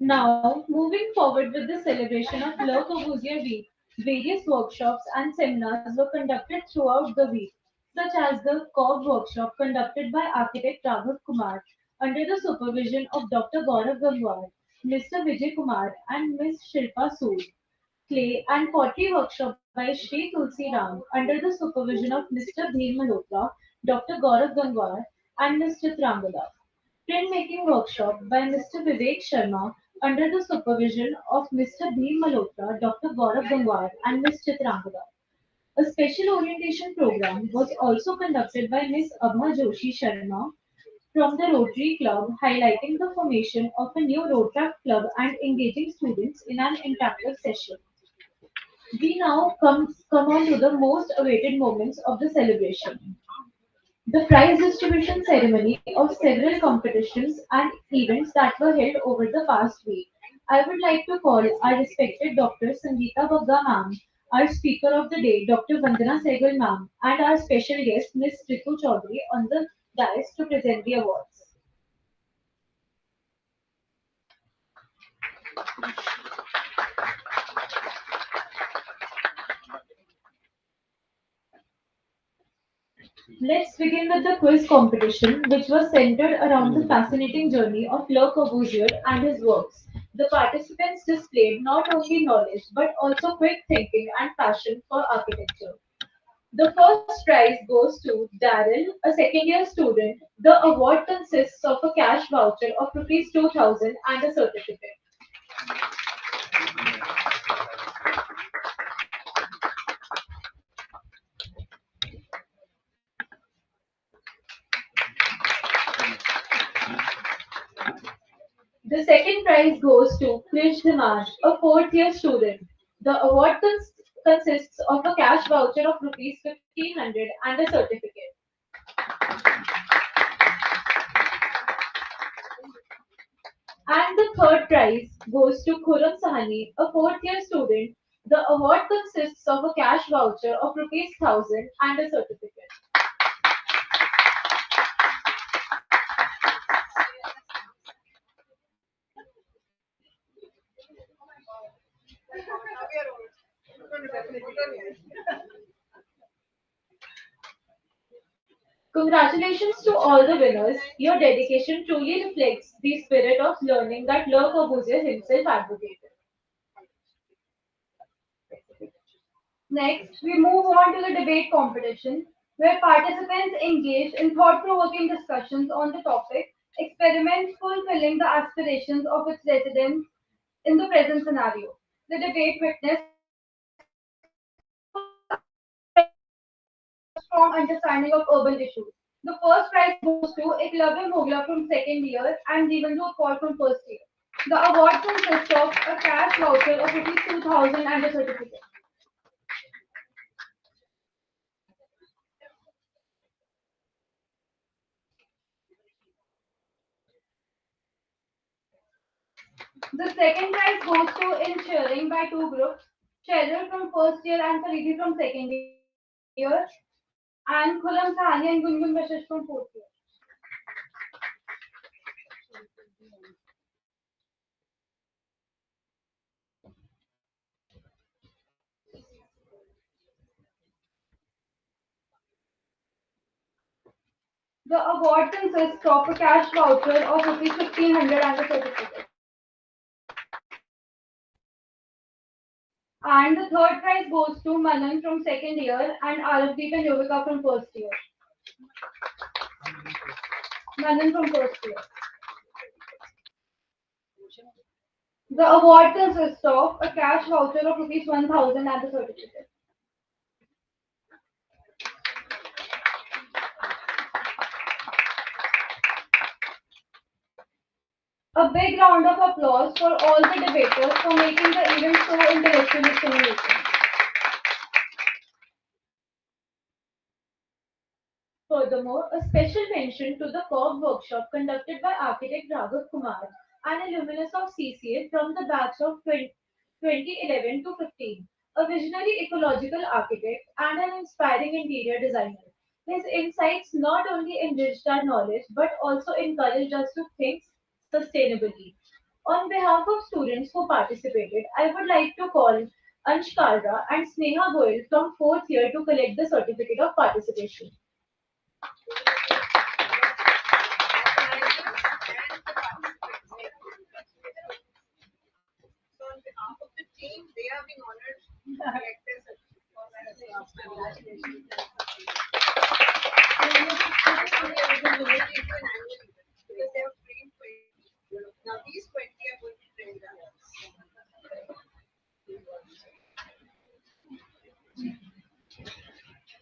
Speaker 7: Now, moving forward with the celebration of Le Corbusier Week, various workshops and seminars were conducted throughout the week, such as the Corb workshop conducted by architect Raghav Kumar under the supervision of Dr. Gaurav Gangwar, Mr. Vijay Kumar, and Ms. Shilpa Sood. Clay and pottery workshop by Sri Tulsi Ram under the supervision of Mr. Bhim Malhotra, Dr. Gaurav Gangwar, and Ms. Chitrangala. Printmaking workshop by Mr. Vivek Sharma under the supervision of Mr. Bhim Malhotra, Dr. Gaurav Gangwar, and Ms. Chitrangala. A special orientation program was also conducted by Ms. Abha Joshi Sharma from the Rotary Club, highlighting the formation of a new Rotaract Club and engaging students in an interactive session. We now come on to the most awaited moments of the celebration. The prize distribution ceremony of several competitions and events that were held over the past week. I would like to call our respected Dr. Sangeeta Bagga ma'am, our speaker of the day, Dr. Vandana Sehgal ma'am, and our special guest, Ms. Ritu Chaudhary, on the dais to present the awards. Let's begin with the quiz competition, which was centered around the fascinating journey of Le Corbusier and his works. The participants displayed not only knowledge but also quick thinking and passion for architecture. The first prize goes to Daryl, a second year student. The award consists of a cash voucher of Rs 2000 and a certificate. The second prize goes to Krish Dimash, a fourth year student. The award consists of a cash voucher of Rs 1500 and a certificate. And the third prize goes to Khurram Sahani, a fourth year student. The award consists of a cash voucher of Rs 1000 and a certificate. Congratulations to all the winners. Your dedication truly reflects the spirit of learning that Le Corbusier himself advocated.
Speaker 9: Next, we move on to the debate competition. where participants engage in thought-provoking discussions on the topic, experiments fulfilling the aspirations of its residents in the present scenario. The debate witnessed full understanding of urban issues. The first prize goes to Eklavya Mogla from second year and Jeevanju Kaur from first year. The award consists of a cash voucher of Rs 2,000 and a certificate. The second prize goes to in cheering by two groups, Cheryl from first year and Faridi from second year, and Khulam Sahani and Gungun Bashish from fourth year. The award consists of a cash voucher of rupees 1,500 and a certificate. And the third prize goes to Manan from second year and Arabdeep and Yovika from first year. Manan from first year. The award consists of a cash voucher of rupees 1,000 and a certificate. A big round of applause for all the debaters for making the event so intellectually stimulating. Furthermore, a special mention to the curve workshop conducted by architect Raghav Kumar, an alumnus of CCA from the batch of 2011 to 15, a visionary ecological architect and an inspiring interior designer. His insights not only enriched our knowledge but also encouraged us to think sustainably. On behalf of students who participated, I would like to call Ansh Kalra and Sneha Goyal from fourth year to collect the certificate of participation.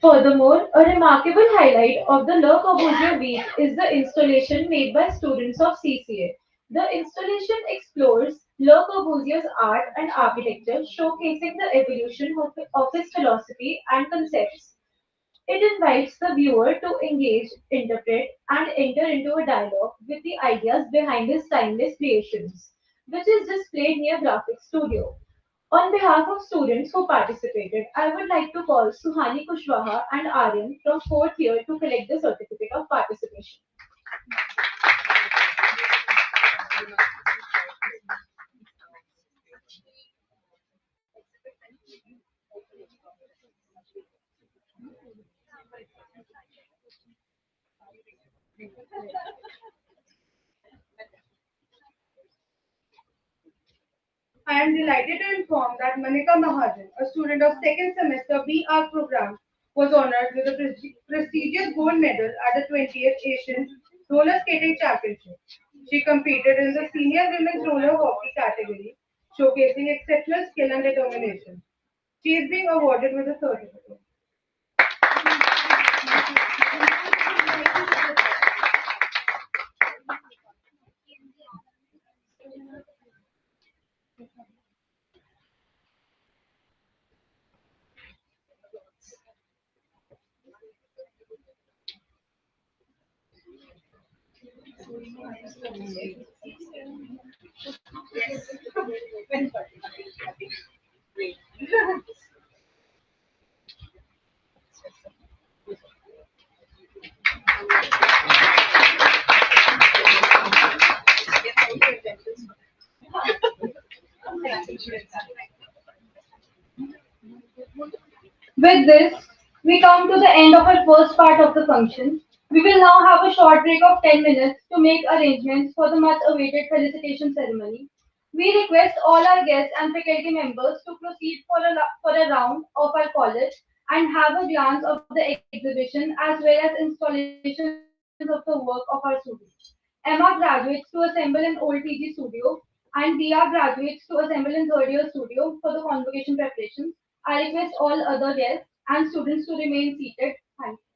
Speaker 9: Furthermore, a remarkable highlight of the Le Corbusier Week is the installation made by students of CCA. The installation explores Le Corbusier's art and architecture, showcasing the evolution of his philosophy and concepts. It invites the viewer to engage, interpret, and enter into a dialogue with the ideas behind his timeless creations, which is displayed near Graphics Studio. On behalf of students who participated, I would like to call Suhani Kushwaha and Aryan from fourth year to collect the certificate of participation.
Speaker 1: I am delighted to inform that Manika Mahajan, a student of second semester BR program, was honored with a prestigious gold medal at the 20th Asian Roller Skating Championship. She competed in the senior women's roller hockey category, showcasing exceptional skill and determination. She is being awarded with a certificate.
Speaker 9: With this, we come to the end of our first part of the function. We will now have a short break of 10 minutes to make arrangements for the much awaited felicitation ceremony. We request all our guests and faculty members to proceed for a round of our college and have a glance of the exhibition as well as installations of the work of our students. Emma graduates to assemble an old TG studio, and Dia graduates to assemble an third year studio for the convocation preparations. I request all other guests and students to remain seated. Thank you.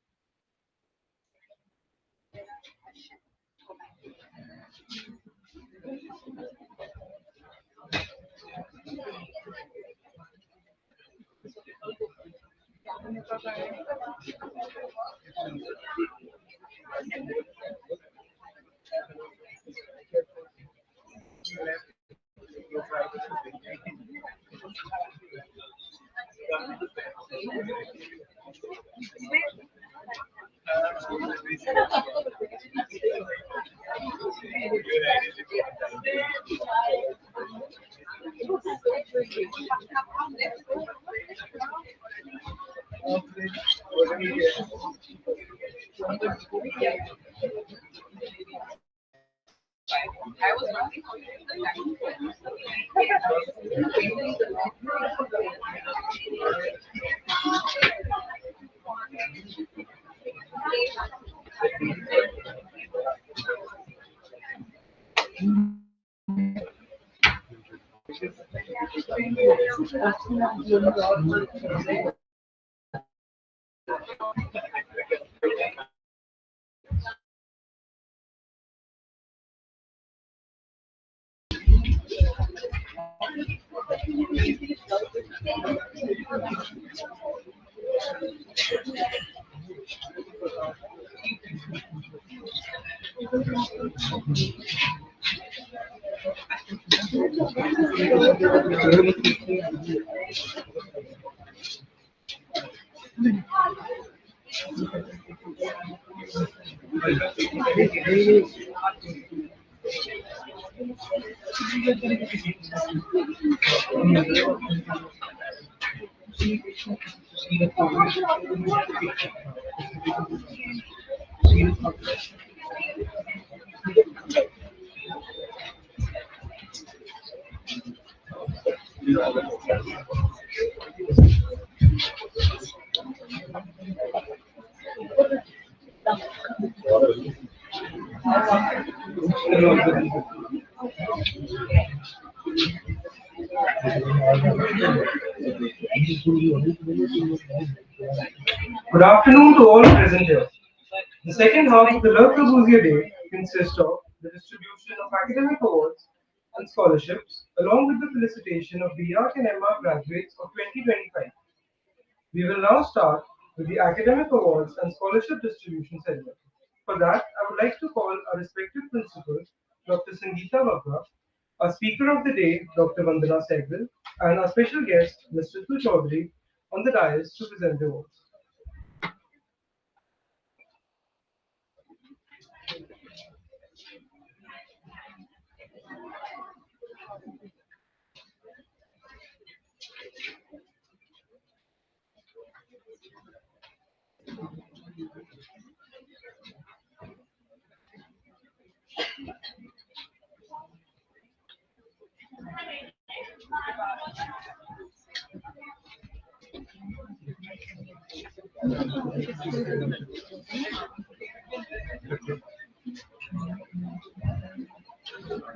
Speaker 10: Good afternoon to all present here. The second half of the Le Corbusier Day consists of the distribution of academic awards and scholarships, along with the felicitation of the Yak and Emma graduates of 2025. We will now start with the academic awards and scholarship distribution ceremony. For that, I would like to call our respected principals, Dr. Sangeeta Vakra, our speaker of the day, Dr. Vandana Sehgal, and our special guest, Mr. Tu Chaudhary, on the dais to present the awards.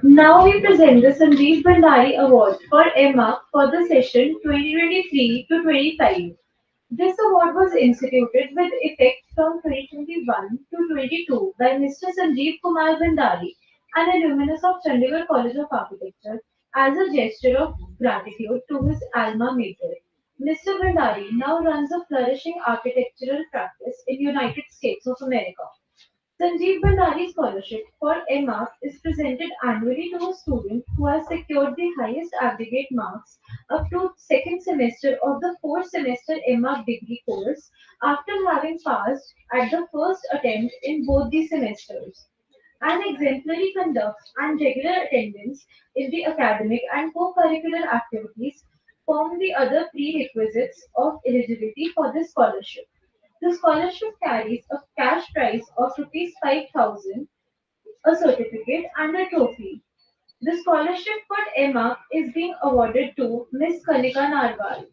Speaker 9: Now we present the Sanjeev Bhandari Award for Emma for the session 2023 to 25. This award was instituted with effect from 2021 to 22 by Mr. Sanjeev Kumar Bhandari, an alumnus of Chandigarh College of Architecture, as a gesture of gratitude to his alma mater. Mr. Bhandari now runs a flourishing architectural practice in United States of America. Sanjeev Bhandari Scholarship for MArch is presented annually to a student who has secured the highest aggregate marks up to second semester of the four-semester MArch degree course after having passed at the first attempt in both the semesters. An exemplary conduct and regular attendance in the academic and co-curricular activities form the other prerequisites of eligibility for this scholarship. The scholarship carries a cash prize of Rs 5,000, a certificate, and a trophy. The scholarship for Emma is being awarded to Miss Kanika Narwal.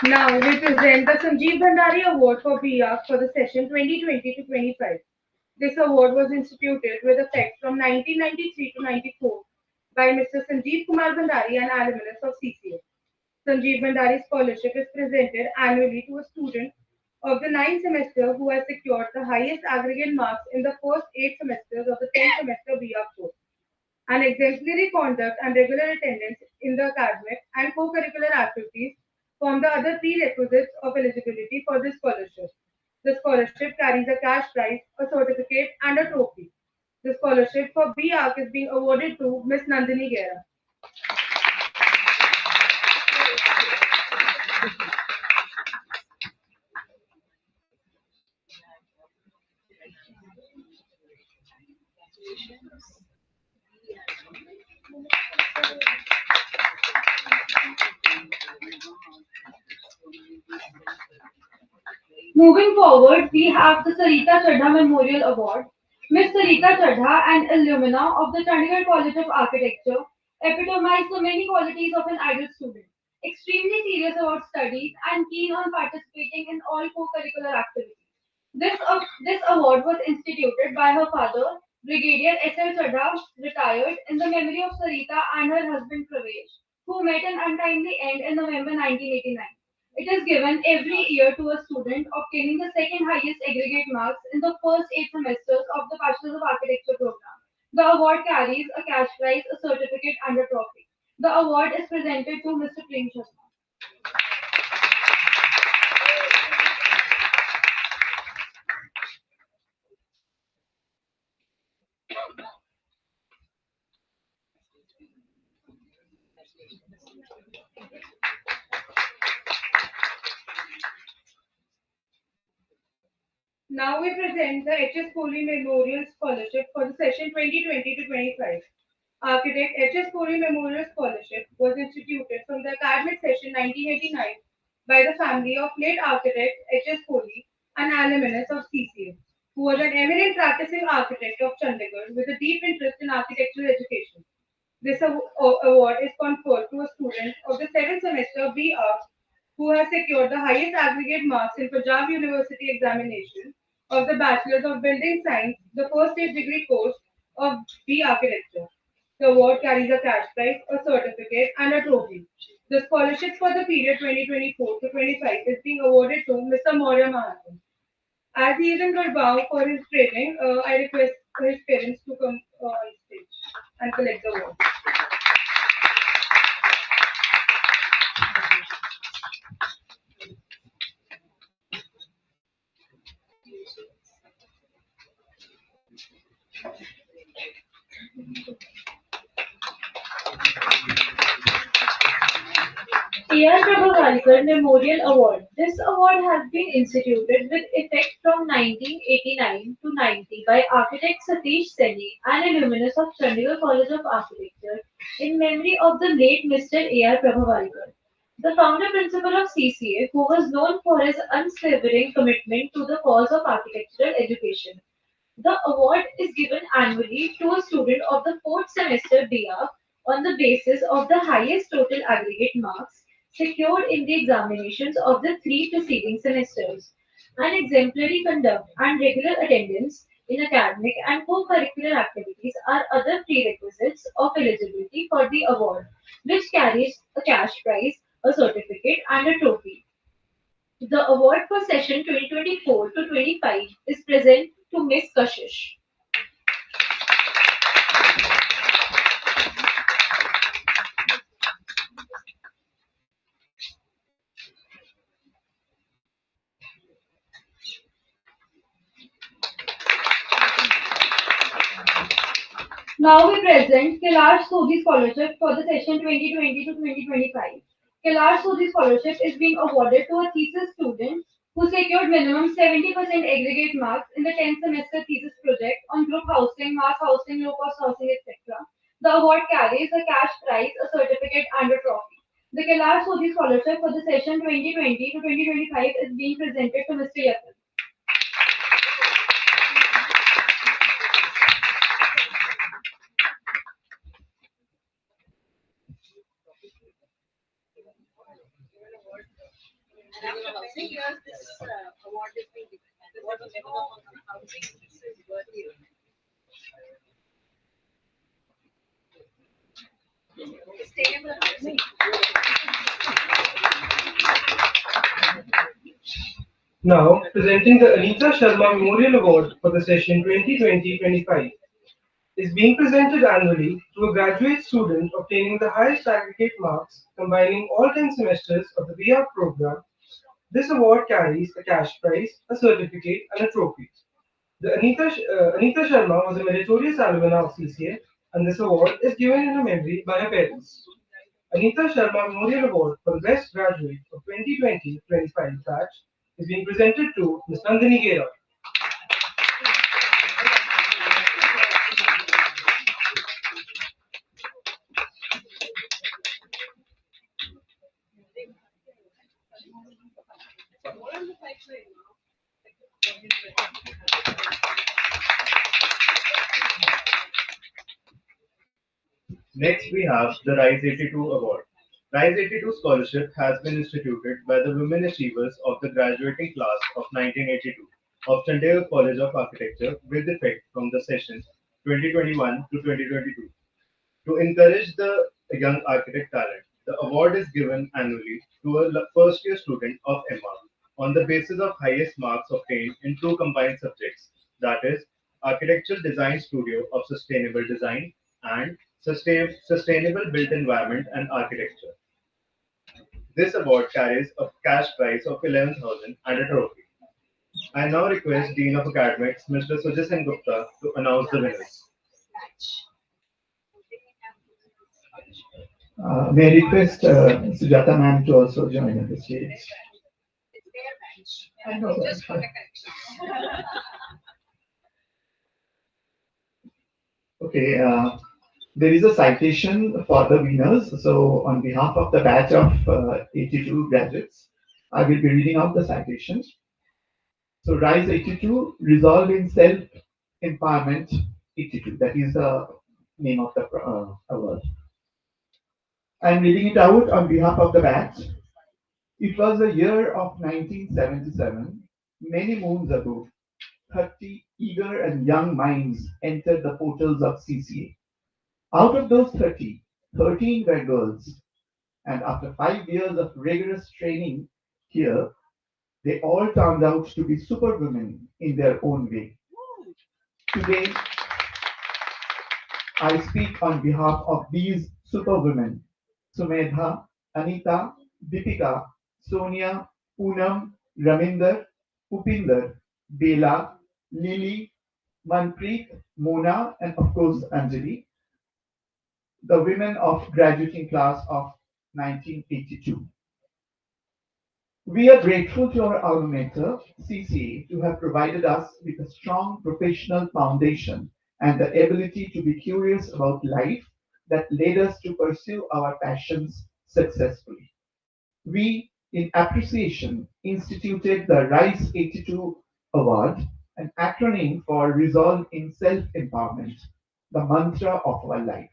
Speaker 1: Now we present the Sanjeev Bhandari Award for BR for the session 2020 to 25. This award was instituted with effect from 1993 to 94 by Mr. Sanjeev Kumar Bhandari and alumnus of CCA. Sanjeev Bhandari Scholarship is presented annually to a student of the ninth semester who has secured the highest aggregate marks in the first 8 semesters of the 10th semester BR course. An exemplary conduct and regular attendance in the academic and co-curricular activities form the other prerequisites of eligibility for this scholarship. The scholarship carries a cash prize, a certificate, and a trophy. The scholarship for B Arc is being awarded to Miss Nandini Gera.
Speaker 9: Moving forward, we have the Sarita Chadha Memorial Award. Miss Sarita Chadha, an alumna of the Chandigarh College of Architecture, epitomized the many qualities of an ideal student. Extremely serious about studies and keen on participating in all co-curricular activities. This award was instituted by her father, Brigadier S.L. Chadha, retired, in the memory of Sarita and her husband Pravesh, who met an untimely end in November 1989. It is given every year to a student obtaining the second highest aggregate marks in the first 8 semesters of the Bachelor of Architecture program. The award carries a cash prize, a certificate, and a trophy. The award is presented to Mr. Prem Sharma.
Speaker 1: Now we present the H.S. Kohli Memorial Scholarship for the session 2020 to 25. Architect H.S. Kohli Memorial Scholarship was instituted from the academic session 1989 by the family of late architect H.S. Kohli, an alumnus of CCA, who was an eminent practicing architect of Chandigarh with a deep interest in architectural education. This award is conferred to a student of the 7th semester B Arts who has secured the highest aggregate marks in Punjab University examination of the Bachelor's of Building Science, the first stage degree course of B Architecture. The award carries a cash prize, a certificate, and a trophy. The scholarship for the period 2024 to 25 is being awarded to Mr. Maurya Mahajan. As he is in Gurgaon for his training, I request his parents to come on stage and collect the award.
Speaker 9: A.R. Prabhavalikar's Memorial Award. This award has been instituted with effect from 1989 to 90 by architect Satish Seni, an alumnus of Chandigarh College of Architecture, in memory of the late Mr. A.R. Prabhavalikar, the founder principal of CCA, who was known for his unswerving commitment to the cause of architectural education. The award is given annually to a student of the fourth semester BR on the basis of the highest total aggregate marks secured in the examinations of the 3 preceding semesters. An exemplary conduct and regular attendance in academic and co-curricular activities are other prerequisites of eligibility for the award, which carries a cash prize, a certificate, and a trophy. The award for session 2024 to 25 is present to Miss Kashish.
Speaker 7: Now we present Kailash Sodhi Scholarship for the session 2020 to 2025. Kailash Sodhi Scholarship is being awarded to a thesis student who secured minimum 70% aggregate marks in the 10th semester thesis project on group housing, mass housing, low cost housing, etc. The award carries a cash prize, a certificate, and a trophy. The Kailash Sodhi Scholarship for the session 2020 to 2025 is being presented to Mr. Yatin.
Speaker 10: Now, presenting the Anita Sharma Memorial Award for the session 2020-25 is being presented annually to a graduate student obtaining the highest aggregate marks combining all 10 semesters of the BR program. This award carries a cash prize, a certificate, and a trophy. Anita Sharma was a meritorious alumna of CCA, and this award is given in her memory by her parents. Anita Sharma Memorial Award for the Best Graduate of 2020-25 batch is being presented to Ms. Nandini Gera.
Speaker 11: Next, we have the RISE 82 Award. RISE 82 scholarship has been instituted by the women achievers of the graduating class of 1982 of Chandel College of Architecture with effect from the session 2021 to 2022. To encourage the young architect talent, the award is given annually to a first year student of MR on the basis of highest marks obtained in two combined subjects, that is, Architectural Design Studio of Sustainable Design and Sustainable Built Environment and Architecture. This award carries a cash prize of 11,000 and a trophy. I now request Dean of Academics, Mr. Sujit Sen Gupta, to announce the winners.
Speaker 6: May I request Sujata ma'am to also join on the stage? I know that's fine. Okay, there is a citation for the winners. So, on behalf of the batch of 82 graduates, I will be reading out the citation. So, RISE 82, Resolve in Self Empowerment 82. That is the name of the award. I am reading it out on behalf of the batch. It was the year of 1977, many moons ago. 30 eager and young minds entered the portals of CCA. Out of those 30, 13 were girls, and after 5 years of rigorous training here, they all turned out to be superwomen in their own way. Today, I speak on behalf of these superwomen: Sumedha, Anita, Deepika, Sonia, Poonam, Raminder, Upinder, Bela, Lily, Manpreet, Mona, and of course Anjali, the women of graduating class of 1982. We are grateful to our alma mater, CCA, to have provided us with a strong professional foundation and the ability to be curious about life that led us to pursue our passions successfully. We, in appreciation, instituted the RISE 82 Award, an acronym for Resolve in Self Empowerment, the mantra of our life.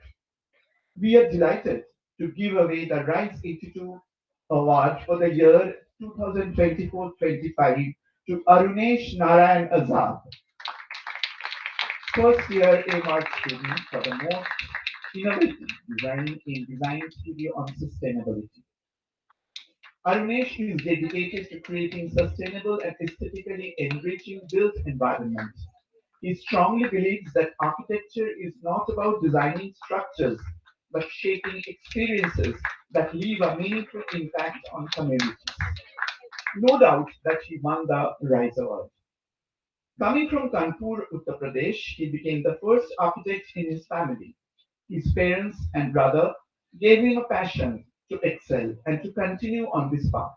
Speaker 6: We are delighted to give away the RISE 82 Award for the year 2024-25 to Arunesh Narayan Azad, first year AMART student for the most innovative design in Design Studio on Sustainability. Arunesh is dedicated to creating sustainable and aesthetically enriching built environments. He strongly believes that architecture is not about designing structures, but shaping experiences that leave a meaningful impact on communities. No doubt that he won the RISE Award. Coming from Kanpur, Uttar Pradesh, he became the first architect in his family. His parents and brother gave him a passion to excel and to continue on this path.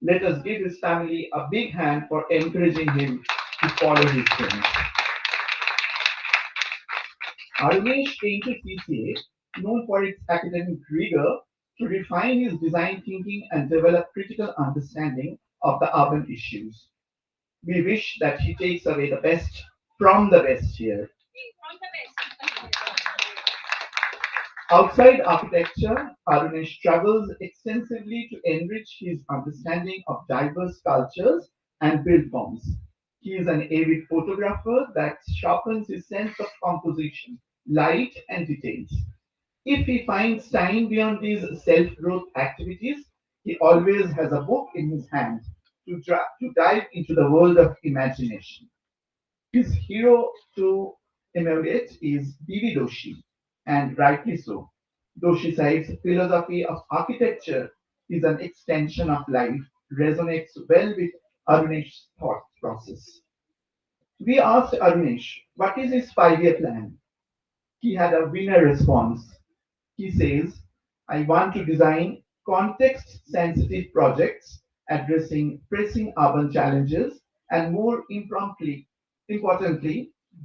Speaker 6: Let us give his family a big hand for encouraging him to follow his dreams. Arvinesh came to CCA, known for its academic rigor, to refine his design thinking and develop critical understanding of the urban issues. We wish that he takes away the best from the best here. Outside architecture, Arunesh travels extensively to enrich his understanding of diverse cultures and build forms. He is an avid photographer that sharpens his sense of composition, light, and details. If he finds time beyond these self growth activities, he always has a book in his hand to dive into the world of imagination. His hero to emulate is B.V. Doshi, and rightly so. Doshi Sahib's philosophy of architecture is an extension of life, resonates well with Arunesh's thought process. We asked Arunesh what is his 5 year plan. He had a winner response. He says, I want to design context sensitive projects addressing pressing urban challenges and more importantly,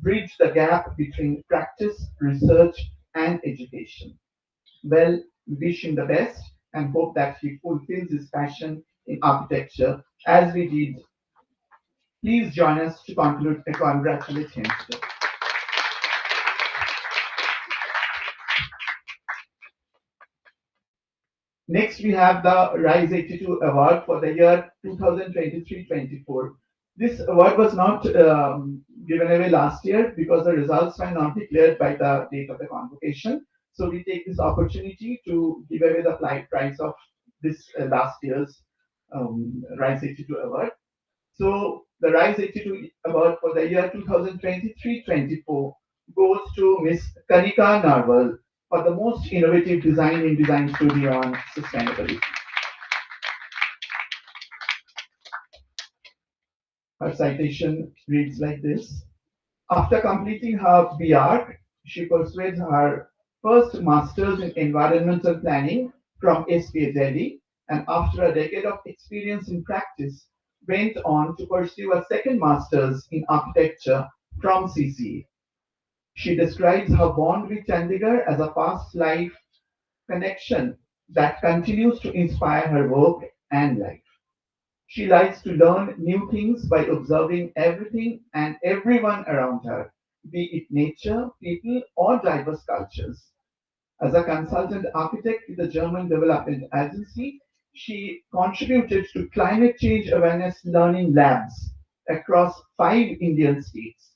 Speaker 6: bridge the gap between practice, research, and education. Well, we wish him the best and hope that he fulfills his passion in architecture as we did. Please join us to conclude and congratulate him today. Next, we have the Rise 82 Award for the year 2023-24. This award was not given away last year because the results were not declared by the date of the convocation. So we take this opportunity to give away the prize of this last year's Rise 82 Award. So the Rise 82 Award for the year 2023-24 goes to Miss Kanika Narwal for the most innovative design in design studio on sustainability. Her citation reads like this. After completing her BArch, she pursued her first master's in environmental planning from SPA Delhi, and after a decade of experience in practice, went on to pursue a second master's in architecture from CCA. She describes her bond with Chandigarh as a past life connection that continues to inspire her work and life. She likes to learn new things by observing everything and everyone around her, be it nature, people, or diverse cultures. As a consultant architect with the German Development Agency, she contributed to climate change awareness learning labs across 5 Indian states.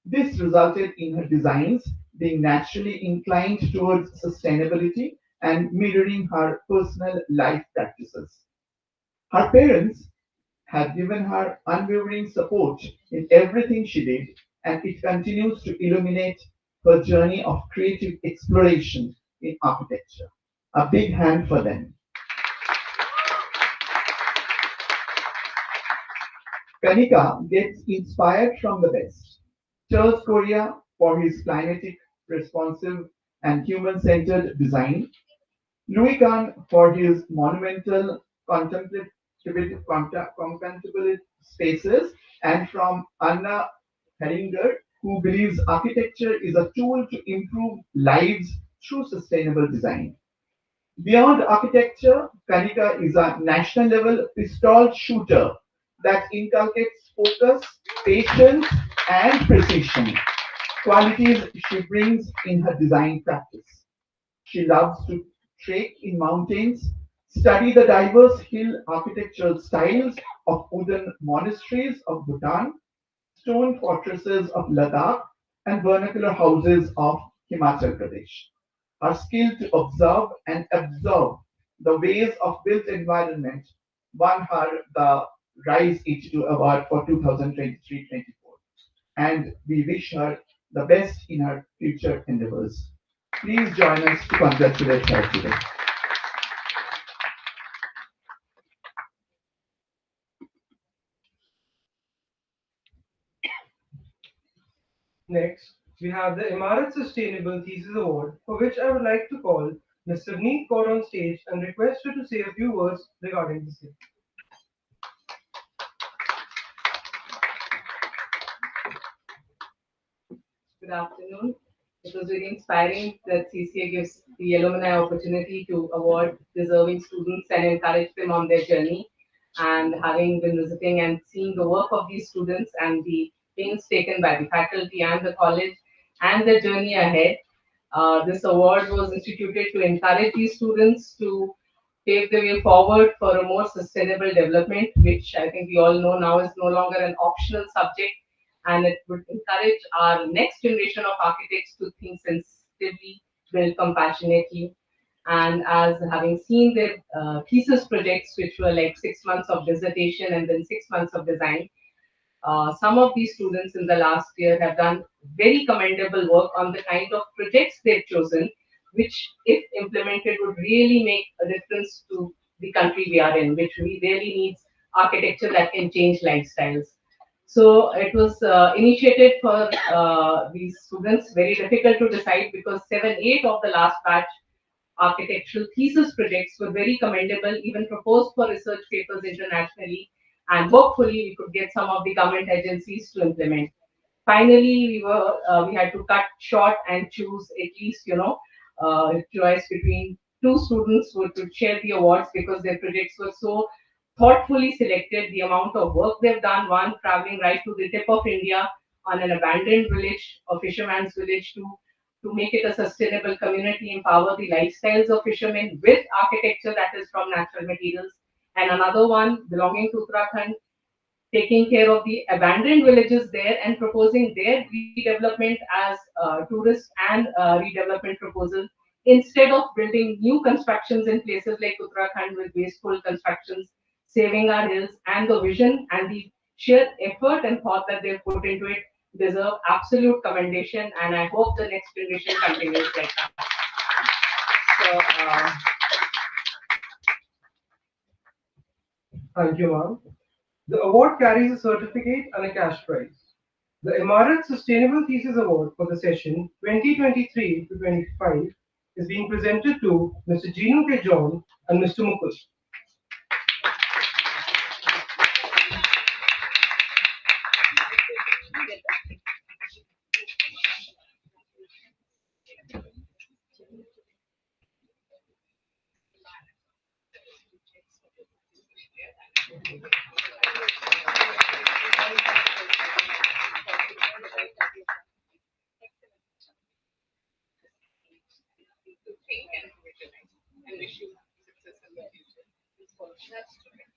Speaker 6: This resulted in her designs being naturally inclined towards sustainability and mirroring her personal life practices. Her parents have given her unwavering support in everything she did, and it continues to illuminate her journey of creative exploration in architecture. A big hand for them. Kanika gets inspired from the best. Charles Korea for his climatic, responsive, and human centered design, Louis Kahn for his monumental contemplative spaces, and from Anna Heringer, who believes architecture is a tool to improve lives through sustainable design. Beyond architecture, Kanika is a national level pistol shooter that inculcates focus, patience, and precision, qualities she brings in her design practice. She loves to trek in mountains, study the diverse hill architectural styles of wooden monasteries of Bhutan, stone fortresses of Ladakh, and vernacular houses of Himachal Pradesh. Her skill to observe and absorb the ways of built environment won her the Rise 82 Award for 2023-24, and we wish her the best in her future endeavors. Please join us to congratulate her today.
Speaker 10: Next, we have the Imarat Sustainable Thesis Award, for which I would like to call Ms. Savneet Kaur on stage and request her to say a few words regarding the same.
Speaker 4: Good afternoon. It was very inspiring that CCA gives the alumni opportunity to award deserving students and encourage them on their journey. And having been visiting and seeing the work of these students and the pains taken by the faculty and the college and their journey ahead, this award was instituted to encourage these students to pave the way forward for a more sustainable development, which I think we all know now is no longer an optional subject, and it would encourage our next generation of architects to think sensitively, build compassionately. And as having seen their thesis projects, which were like 6 months of dissertation and then 6 months of design, some of these students in the last year have done very commendable work on the kind of projects they've chosen, which, if implemented, would really make a difference to the country we are in, which we really needs architecture that can change lifestyles. So it was initiated for these students, very difficult to decide because 7, 8 of the last batch architectural thesis projects were very commendable, even proposed for research papers internationally, and hopefully we could get some of the government agencies to implement. Finally, we had to cut short and choose at least choice between two students who could share the awards because their projects were so thoughtfully selected. The amount of work they've done, one traveling right to the tip of India on an abandoned village, a fisherman's village, to make it a sustainable community, empower the lifestyles of fishermen with architecture that is from natural materials. And another one belonging to Uttarakhand, taking care of the abandoned villages there and proposing their redevelopment as tourist and redevelopment proposal instead of building new constructions in places like Uttarakhand with wasteful constructions, saving our hills, and the vision and the sheer effort and thought that they've put into it deserve absolute commendation, and I hope the next generation continues like that. So,
Speaker 10: Thank you, ma'am. The award carries a certificate and a cash prize. The Imarat Sustainable Thesis Award for the session 2023 to 25 is being presented to Mr. Ginu K. John and Mr. Mukul.
Speaker 4: to think and visualize and wish you success in the future. That's right.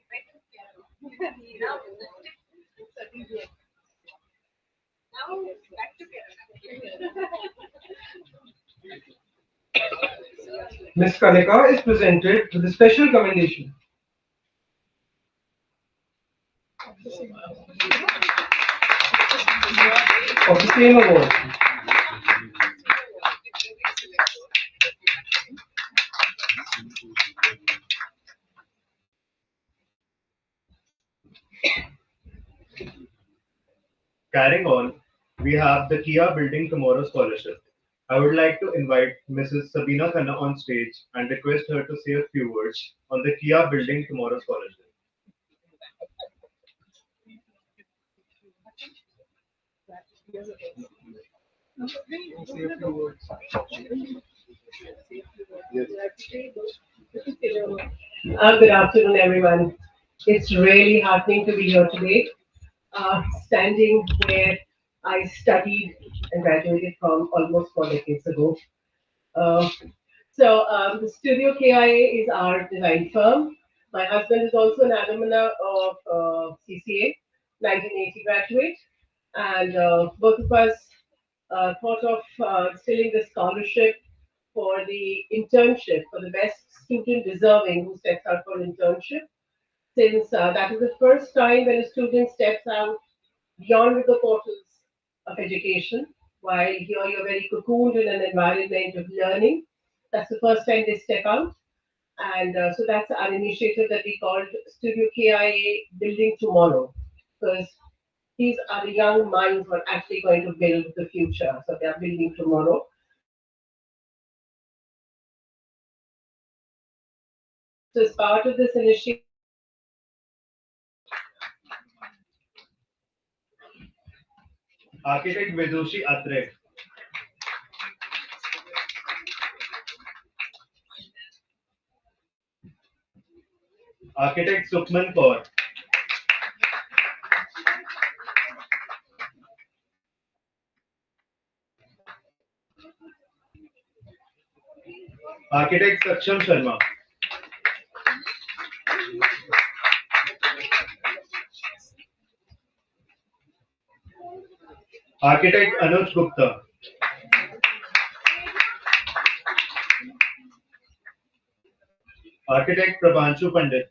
Speaker 4: Right? Now, certainly. Now, back to Kerala.
Speaker 10: Ms. Kanika is presented with a special commendation of the same award.
Speaker 11: Carrying on, we have the Kia Building Tomorrow Scholarship. I would like to invite Mrs. Sabina Khanna on stage and request her to say a few words on the Kia Building Tomorrow Scholarship.
Speaker 10: Say a few words.
Speaker 12: Good afternoon, everyone. It's really heartening to be here today, standing where I studied and graduated from almost 4 decades ago. Uh, the Studio KIA is our design firm. My husband is also an alumna of CCA, 1980 graduate, and both of us thought of instilling the scholarship for the internship for the best student deserving who steps out for an internship, since that is the first time when a student steps out beyond the portals of education. While here you're very cocooned in an environment of learning, that's the first time they step out. And so that's our initiative that we called Studio KIA Building Tomorrow. Because these are the young minds who are actually going to build the future. So they are building tomorrow. So as part of this initiative,
Speaker 11: Architect Vidushi Atre. Architect Sukhman Kaur. Architect Saksham Sharma. Architect Anuj Gupta. Architect Prabhanshu Pandit.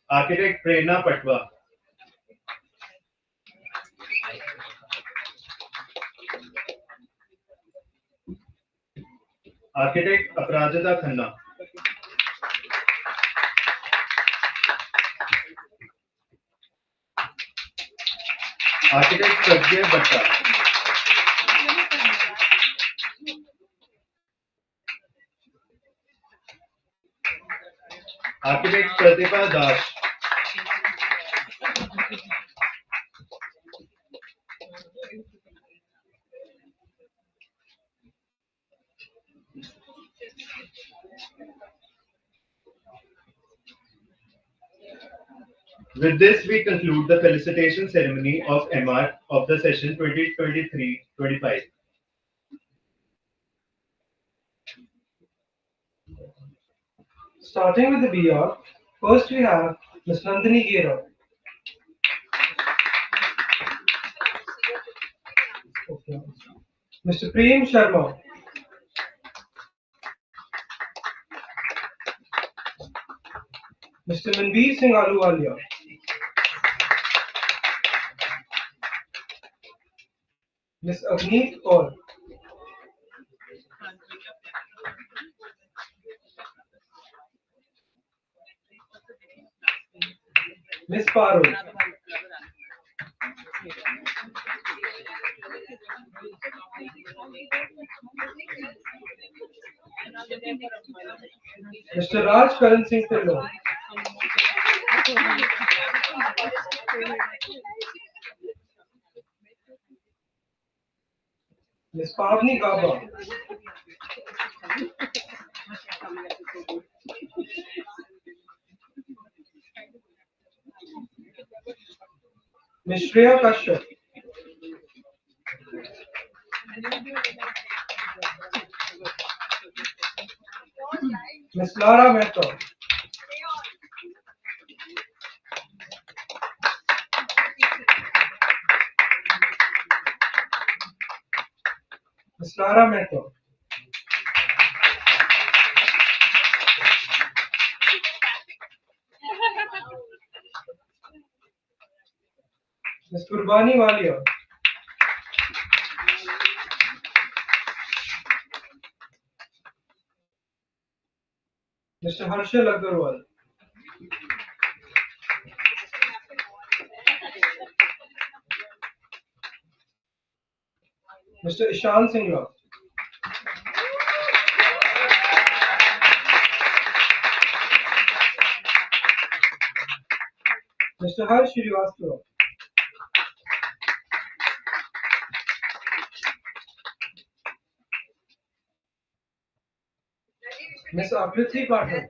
Speaker 11: Architect Prerna Patwa. Architect Aparajita Khanna. Architect Sajjay Bhatta. Architect Pratibha Das. With this, we conclude the felicitation ceremony of MR of the session 2023-25.
Speaker 10: Starting with the BR, first we have Ms. Nandini Gera. Okay. Mr. Prem Sharma. Mr. Manveer Singh Aluwalia. Ms. Agneet Kaur. Ms. Parul. Mr. Raj Karan Singh Tillon. Ms. Pavni Gaba. Ms. Shreya Kashyap. Ms. Lara Mehta. Ms. Lara Mehta. Ms. Kurbani Walia. Mr. Harshal Agarwal. Mr. Ishan Singla. Mr. Harsh Srivastava. Ms. Akriti Pathak.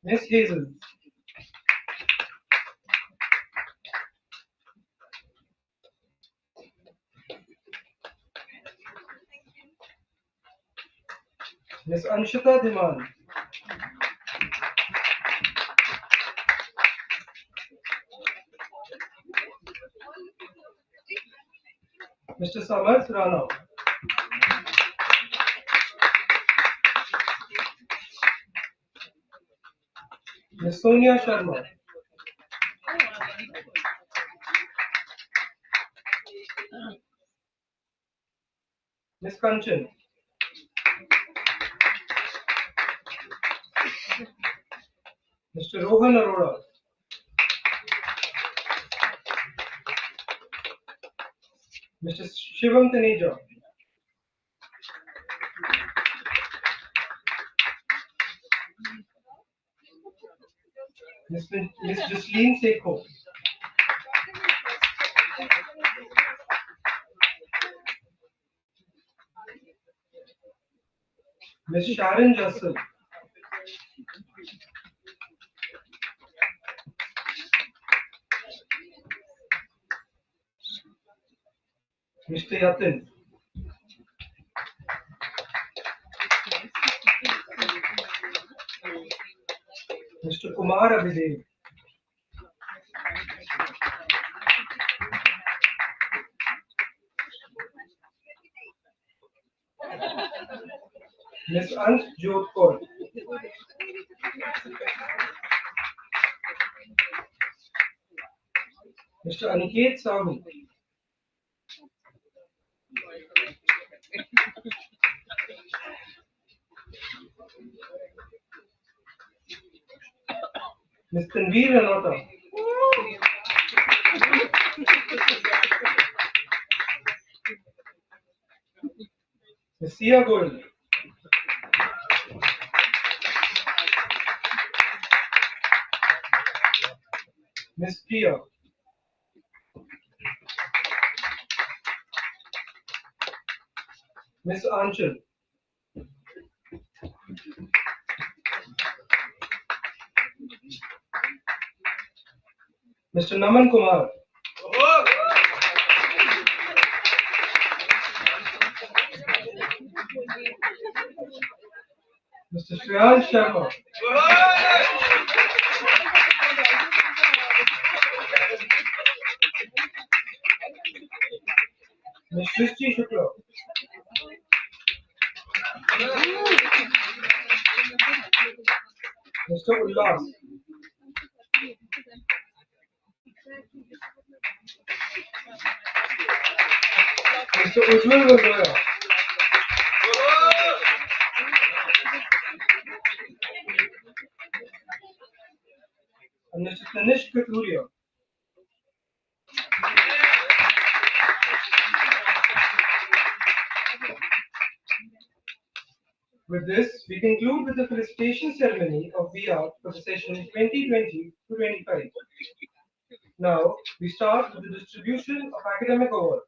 Speaker 10: Ms. Hazel. Ms. Anshita Dhiman. Mr. Samarth Rana. Ms. Sonia Sharma. Miss Kanchan, Mr. Rohan Arora, Mr. Shivam Taneja, Miss Jasleen Sekho, Miss Sharon Jassal, Mr. Yatin, Mr. Kumar Abhidev, Miss Ant Jodhkar, Mr. Aniket Sahu, Miss Tanveer Anota, Miss Sia Goel, Miss Priya, Miss Anchal, Mr. Naman Kumar, Mr. Shreyansh Sharma, Miss Srishti Shukla, Mr. Ullas, Mr. Ujjwal Vazoya, and Mr. Tanishq Kathuria. With this, we conclude with the felicitation ceremony of VR for the session 2020 to 25. Now, we start with the distribution of academic awards.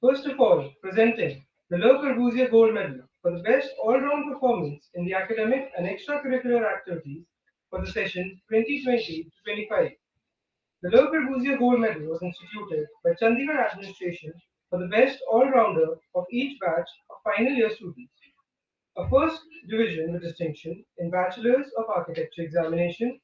Speaker 10: First of all, presenting the Le Corbusier Gold Medal for the best all-round performance in the academic and extracurricular activities for the session 2020 to 25. The Le Corbusier Gold Medal was instituted by Chandigarh administration for the best all-rounder of each batch of final year students. A first division with distinction in Bachelor's of Architecture examination,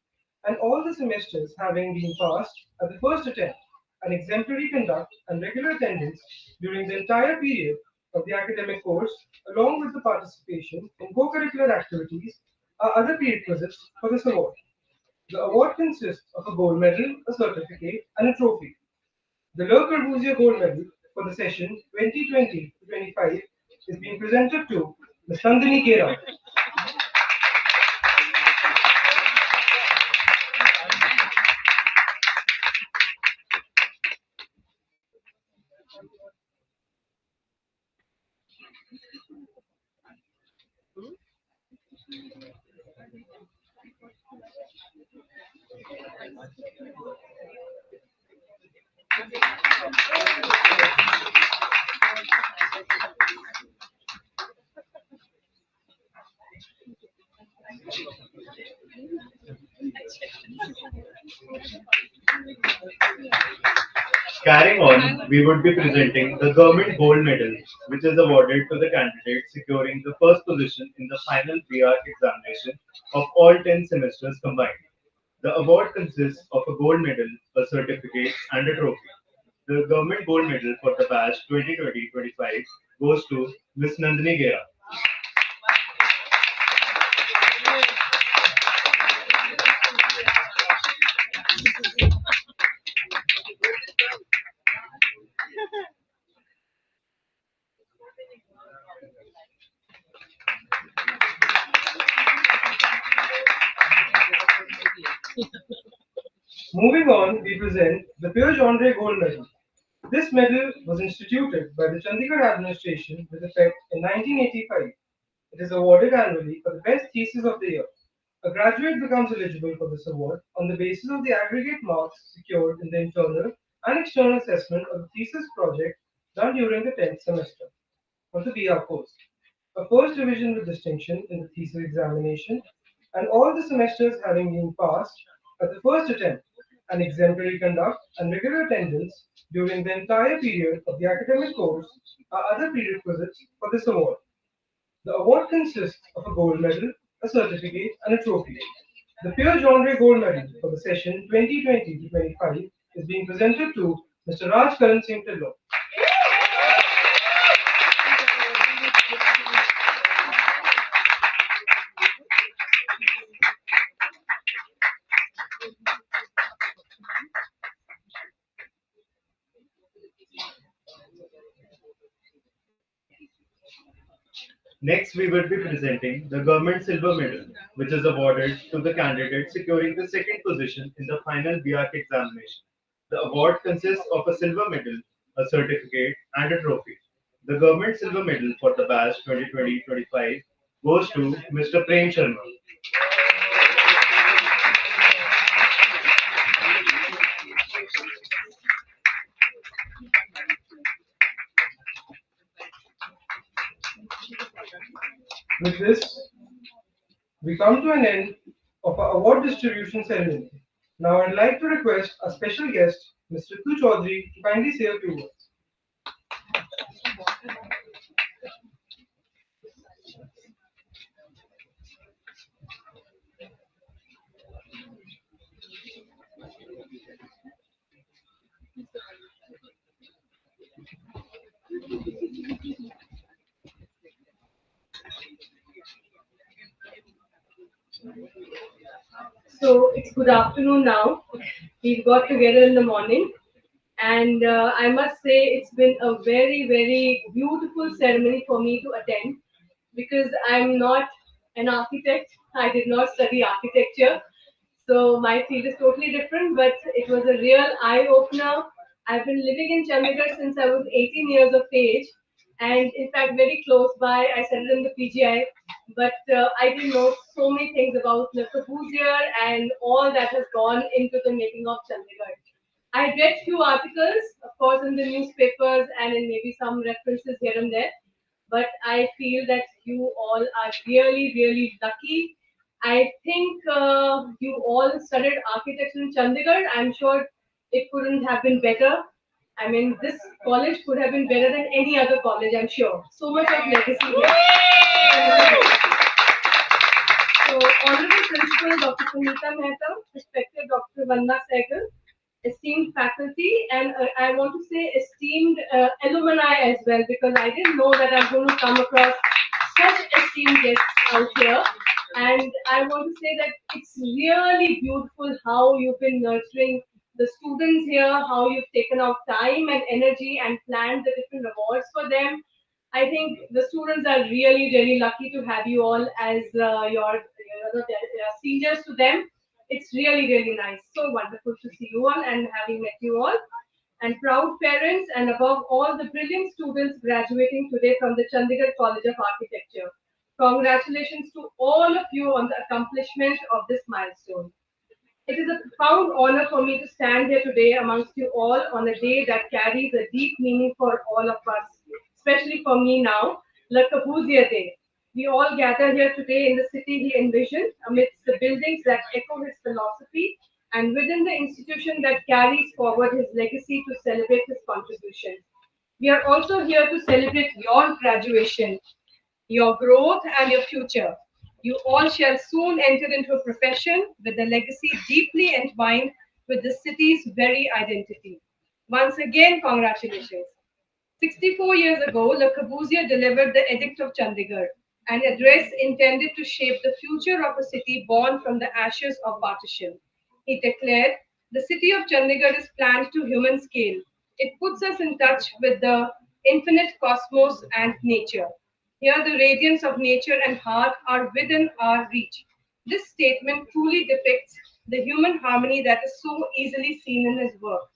Speaker 10: and all the semesters having been passed at the first attempt, an exemplary conduct and regular attendance during the entire period of the academic course, along with the participation in co-curricular activities, are other prerequisites for this award. The award consists of a gold medal, a certificate, and a trophy. The Le Corbusier Gold Medal for the session 2020 to 25 is being presented to Ms. Nandini Gera.
Speaker 11: Carrying on, we would be presenting the Government Gold Medal, which is awarded to the candidate securing the first position in the final PR examination of all 10 semesters combined. The award consists of a gold medal, a certificate, and a trophy. The Government Gold Medal for the batch 2020-25 goes to Ms. Nandini Gera.
Speaker 10: Moving on, we present the Pure Genre Gold Medal. This medal was instituted by the Chandigarh administration with effect in 1985. It is awarded annually for the best thesis of the year. A graduate becomes eligible for this award on the basis of the aggregate marks secured in the internal and external assessment of the thesis project done during the 10th semester of the BR course, a first division with distinction in the thesis examination, and all the semesters having been passed at the first attempt, an exemplary conduct and regular attendance during the entire period of the academic course are other prerequisites for this award. The award consists of a gold medal, a certificate, and a trophy. The Pure Genre Gold Medal for the session 2020 to 25 is being presented to Mr. Raj Karan Singh Tillo.
Speaker 11: Next, we will be presenting the Government Silver Medal, which is awarded to the candidate securing the second position in the final BARC examination. The award consists of a silver medal, a certificate, and a trophy. The Government Silver Medal for the batch 2020-25 goes to Mr. Prem Sharma.
Speaker 10: With this, we come to an end of our award distribution ceremony. Now I'd like to request our special guest, Mr. Tu Chaudhary, to kindly say a few words.
Speaker 8: So it's good afternoon now. We got together in the morning, and I must say it's been a very, very beautiful ceremony for me to attend because I'm not an architect. I did not study architecture, so my field is totally different. But it was a real eye opener. I've been living in Chandigarh since I was 18 years of age, and in fact, very close by. I studied in the PGI, but I didn't know so many things about Le Corbusier and all that has gone into the making of Chandigarh. I read few articles, of course, in the newspapers and in maybe some references here and there, but I feel that you all are really, really lucky. I think you all studied architecture in Chandigarh. I'm sure it couldn't have been better. I mean, this college could have been better than any other college, I'm sure. So much of legacy here. So, Honorable Principal Dr. Sunita Mehta, respected Dr. Vanna Sehgal, esteemed faculty, and I want to say esteemed alumni as well, because I didn't know that I'm going to come across such esteemed guests out here. And I want to say that it's really beautiful how you've been nurturing the students here, how you've taken out time and energy and planned the different awards for them. I think the students are really, really lucky to have you all as seniors to them. It's really, really nice. So wonderful to see you all and having met you all. And proud parents, and above all, the brilliant students graduating today from the Chandigarh College of Architecture. Congratulations to all of you on the accomplishment of this milestone. It is a profound honor for me to stand here today amongst you all on a day that carries a deep meaning for all of us, especially for me now, Le Corbusier Day. We all gather here today in the city he envisioned, amidst the buildings that echo his philosophy, and within the institution that carries forward his legacy to celebrate his contribution. We are also here to celebrate your graduation, your growth, and your future. You all shall soon enter into a profession with a legacy deeply entwined with the city's very identity. Once again, congratulations. 64 years ago, Le Corbusier delivered the Edict of Chandigarh, an address intended to shape the future of a city born from the ashes of partition. He declared, the city of Chandigarh is planned to human scale. It puts us in touch with the infinite cosmos and nature. Here, the radiance of nature and heart are within our reach. This statement truly depicts the human harmony that is so easily seen in his work.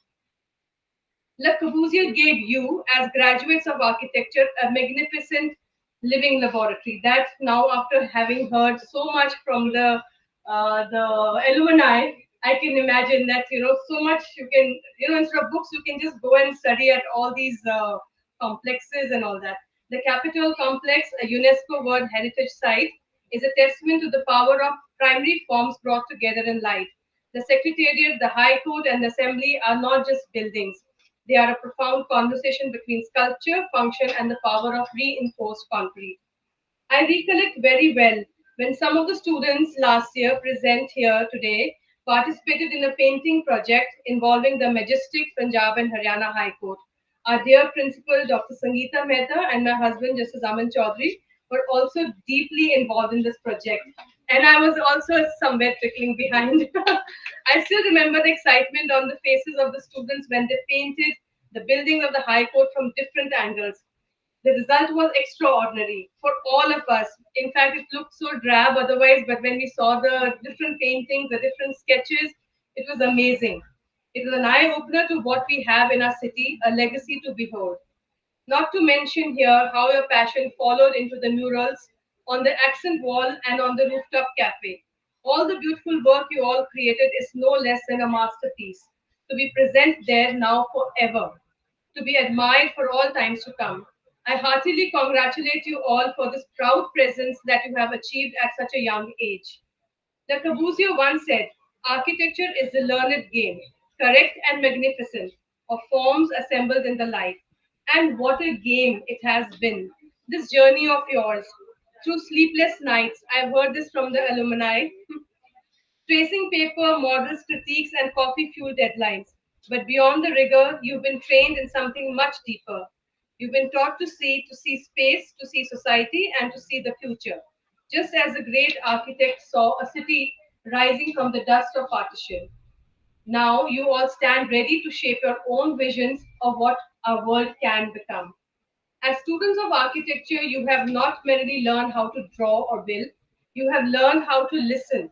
Speaker 8: Le Corbusier gave you, as graduates of architecture, a magnificent living laboratory. That now, after having heard so much from the alumni, I can imagine that so much you can instead of books you can just go and study at all these complexes and all that. The Capitol Complex, a UNESCO World Heritage Site, is a testament to the power of primary forms brought together in light. The Secretariat, the High Court, and the Assembly are not just buildings. They are a profound conversation between sculpture, function, and the power of reinforced concrete. I recollect very well when some of the students last year present here today participated in a painting project involving the majestic Punjab and Haryana High Court. Our dear principal, Dr. Sangeeta Mehta, and my husband, Justice Aman Chaudhary, were also deeply involved in this project. And I was also somewhere trickling behind. I still remember the excitement on the faces of the students when they painted the buildings of the High Court from different angles. The result was extraordinary for all of us. In fact, it looked so drab otherwise, but when we saw the different paintings, the different sketches, it was amazing. It was an eye opener to what we have in our city, a legacy to behold. Not to mention here how your passion followed into the murals on the accent wall and on the rooftop cafe. All the beautiful work you all created is no less than a masterpiece, to be present there now forever, to be admired for all times to come. I heartily congratulate you all for this proud presence that you have achieved at such a young age. The Corbusier once said, architecture is the learned game, correct and magnificent, of forms assembled in the life. And what a game it has been. This journey of yours, through sleepless nights, I've heard this from the alumni, tracing paper, models, critiques, and coffee fueled deadlines. But beyond the rigor, you've been trained in something much deeper. You've been taught to see space, to see society, and to see the future. Just as the great architect saw a city rising from the dust of partition. Now you all stand ready to shape your own visions of what our world can become. As students of architecture, you have not merely learned how to draw or build, you have learned how to listen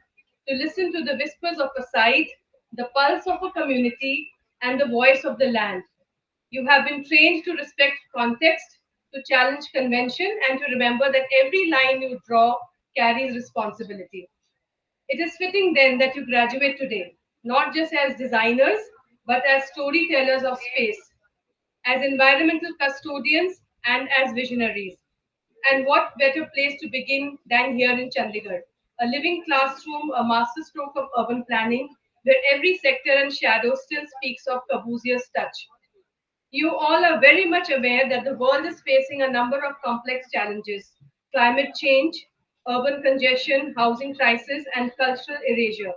Speaker 8: to the whispers of a site, the pulse of a community, and the voice of the land. You have been trained to respect context, to challenge convention, and to remember that every line you draw carries responsibility. It is fitting then that you graduate today, not just as designers, but as storytellers of space, as environmental custodians, and as visionaries. And what better place to begin than here in Chandigarh? A living classroom, a masterstroke of urban planning, where every sector and shadow still speaks of Corbusier's touch. You all are very much aware that the world is facing a number of complex challenges: climate change, urban congestion, housing crisis, and cultural erasure.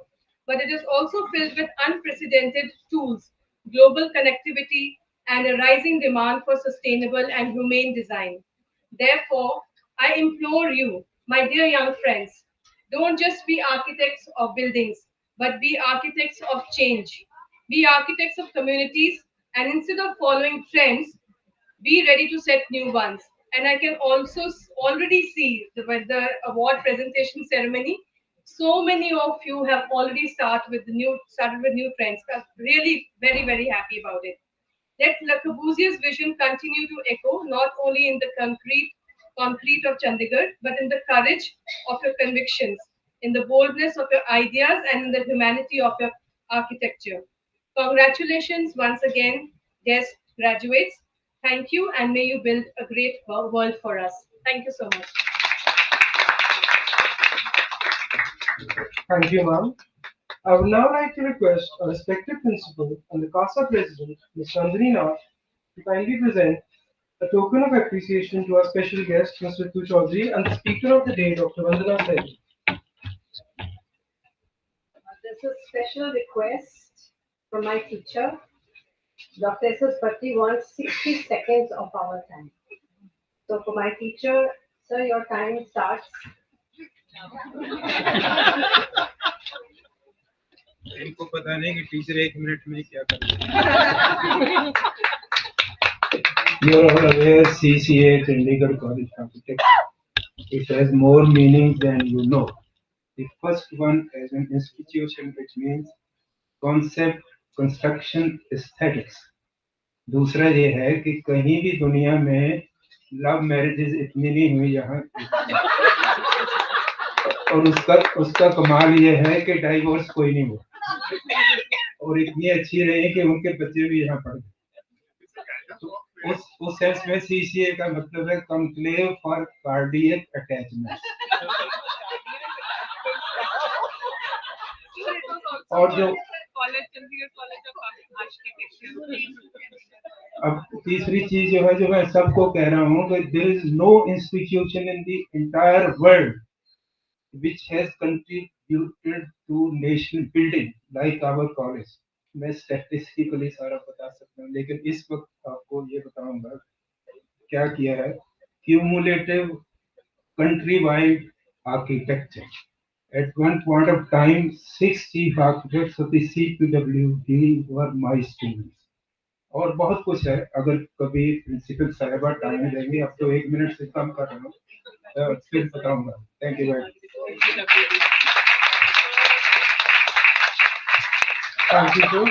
Speaker 8: But it is also filled with unprecedented tools, global connectivity, and a rising demand for sustainable and humane design. Therefore, I implore you, my dear young friends, don't just be architects of buildings, but be architects of change. Be architects of communities, and instead of following trends, be ready to set new ones. And I can also already see with the award presentation ceremony, so many of you have already started with new trends. I'm really very happy about it. Let Le Corbusier's vision continue to echo not only in the concrete of Chandigarh, but in the courage of your convictions, in the boldness of your ideas, and in the humanity of your architecture. Congratulations once again, guest graduates. Thank you, and may you build a great world for us. Thank you so much.
Speaker 10: Thank you, ma'am. I would now like to request our respected principal and the CASA president, Ms. Nandini Nath, to kindly present a token of appreciation to our special guest, Mr. Tu Chaudhary, and the speaker of the day, Dr. Vandana Sen.
Speaker 13: There's a special request from my teacher. Dr. S.S. Bhatti wants 60 seconds of our time. So for my teacher, sir, your time starts.
Speaker 14: इनको पता नहीं कि teacher 1 minute में क्या करते
Speaker 15: You are all aware CCA Chandigarh College Architect. It has more meaning than you know.
Speaker 14: The first one is an institution, which means concept, construction, aesthetics. दूसरा ये है कि कहीं भी दुनिया में लव मैरिजेज इतनी नहीं हुई यहाँ, और उसका उसका कमाल ये है कि डाइवोर्स कोई नहीं हुआ, और इतनी अच्छी रही कि उनके बच्चे भी यहाँ पढ़ गए। तो उस सेंस में सीसीए का मतलब है कंक्लेव फॉर कार्डियक अटैचमेंट। और जो अब तीसरी चीज जो है, जो मैं सबको कह रहा हूँ कि there is no institution in the entire world which has contributed to nation building like our college. मैं स्टैटिस्टिकली सारा बता सकता हूँ, लेकिन इस वक्त आपको ये बताऊंगा क्या किया है। Cumulative country wide architecture, at one point of time 6 chief architects of the CPWD were my students, और बहुत कुछ है। अगर कभी प्रिंसिपल साहिबा टाइम देंगे, अब तो 1 मिनट से कम कर रहा हूँ, फिर बताऊंगा। Thank you very
Speaker 10: Thank you, sir.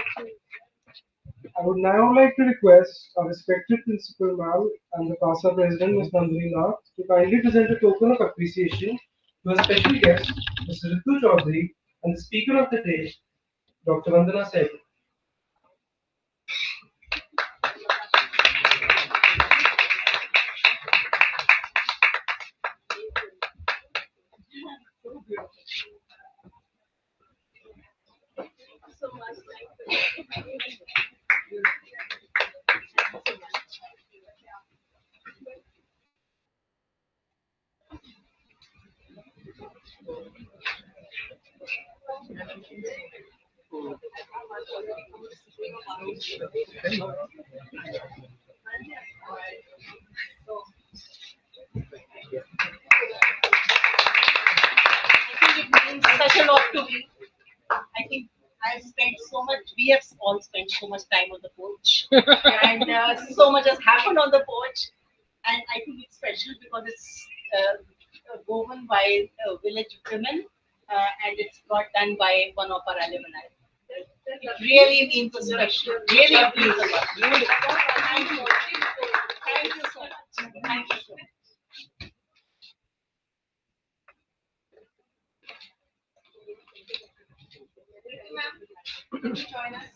Speaker 10: I would now like to request our respected Principal Ma'am and the CASA President, Ms. Nandini Nath, to kindly present a token of appreciation to a special guest, Mr. Ritu Chaudhary, and the Speaker of the Day, Dr. Vandana Sehgal.
Speaker 2: Means such a lot to me. I think I've spent so much, we have all spent so much time on the porch, and so much has happened on the porch. And I think it's special because it's woven by village women, and it's got done by one of our alumni. It really means a special, really means a lot. Beautiful. Thank you. Thank you so much. Thank you so much. Join us.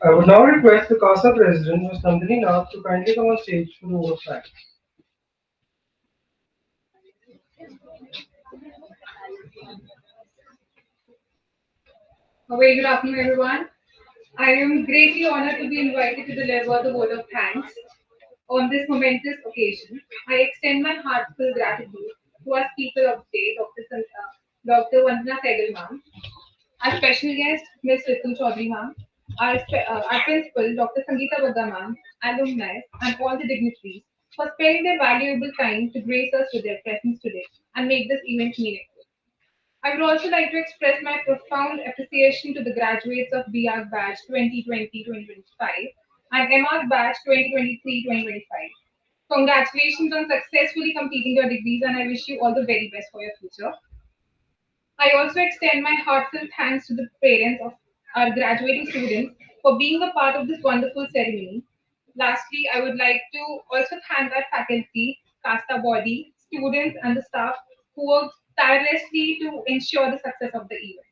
Speaker 10: I would now request the CASA President, Ms. Nandini Nath, to kindly come on stage for the vote of thanks.
Speaker 15: A very good afternoon, everyone. I am greatly honored to be invited to deliver the vote of thanks on this momentous occasion. I extend my heartfelt gratitude to our speaker of the day, Dr. Vandana Sehgal ma'am, our special guest, Ms. Ritu Chaudhary ma'am, our principal, Dr. Sangeeta Badda ma'am, alumni, and all the dignitaries for sparing their valuable time to grace us with their presence today and make this event meaningful. I would also like to express my profound appreciation to the graduates of BARC Batch 2020-2025 and MARC Batch 2023-2025. Congratulations on successfully completing your degrees, and I wish you all the very best for your future. I also extend my heartfelt thanks to the parents of our graduating students for being a part of this wonderful ceremony. Lastly, I would like to also thank our faculty, CASTA body, students, and the staff who worked tirelessly to ensure the success of the event.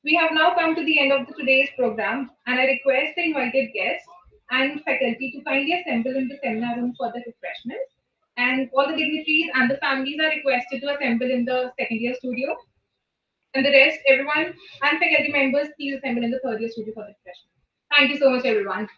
Speaker 15: We have now come to the end of today's program, and I request the invited guests and faculty to kindly assemble in the seminar room for the refreshments. And all the dignitaries and the families are requested to assemble in the second year studio. And the rest, everyone and faculty members, please assemble in the third year studio for the refreshments. Thank you so much, everyone.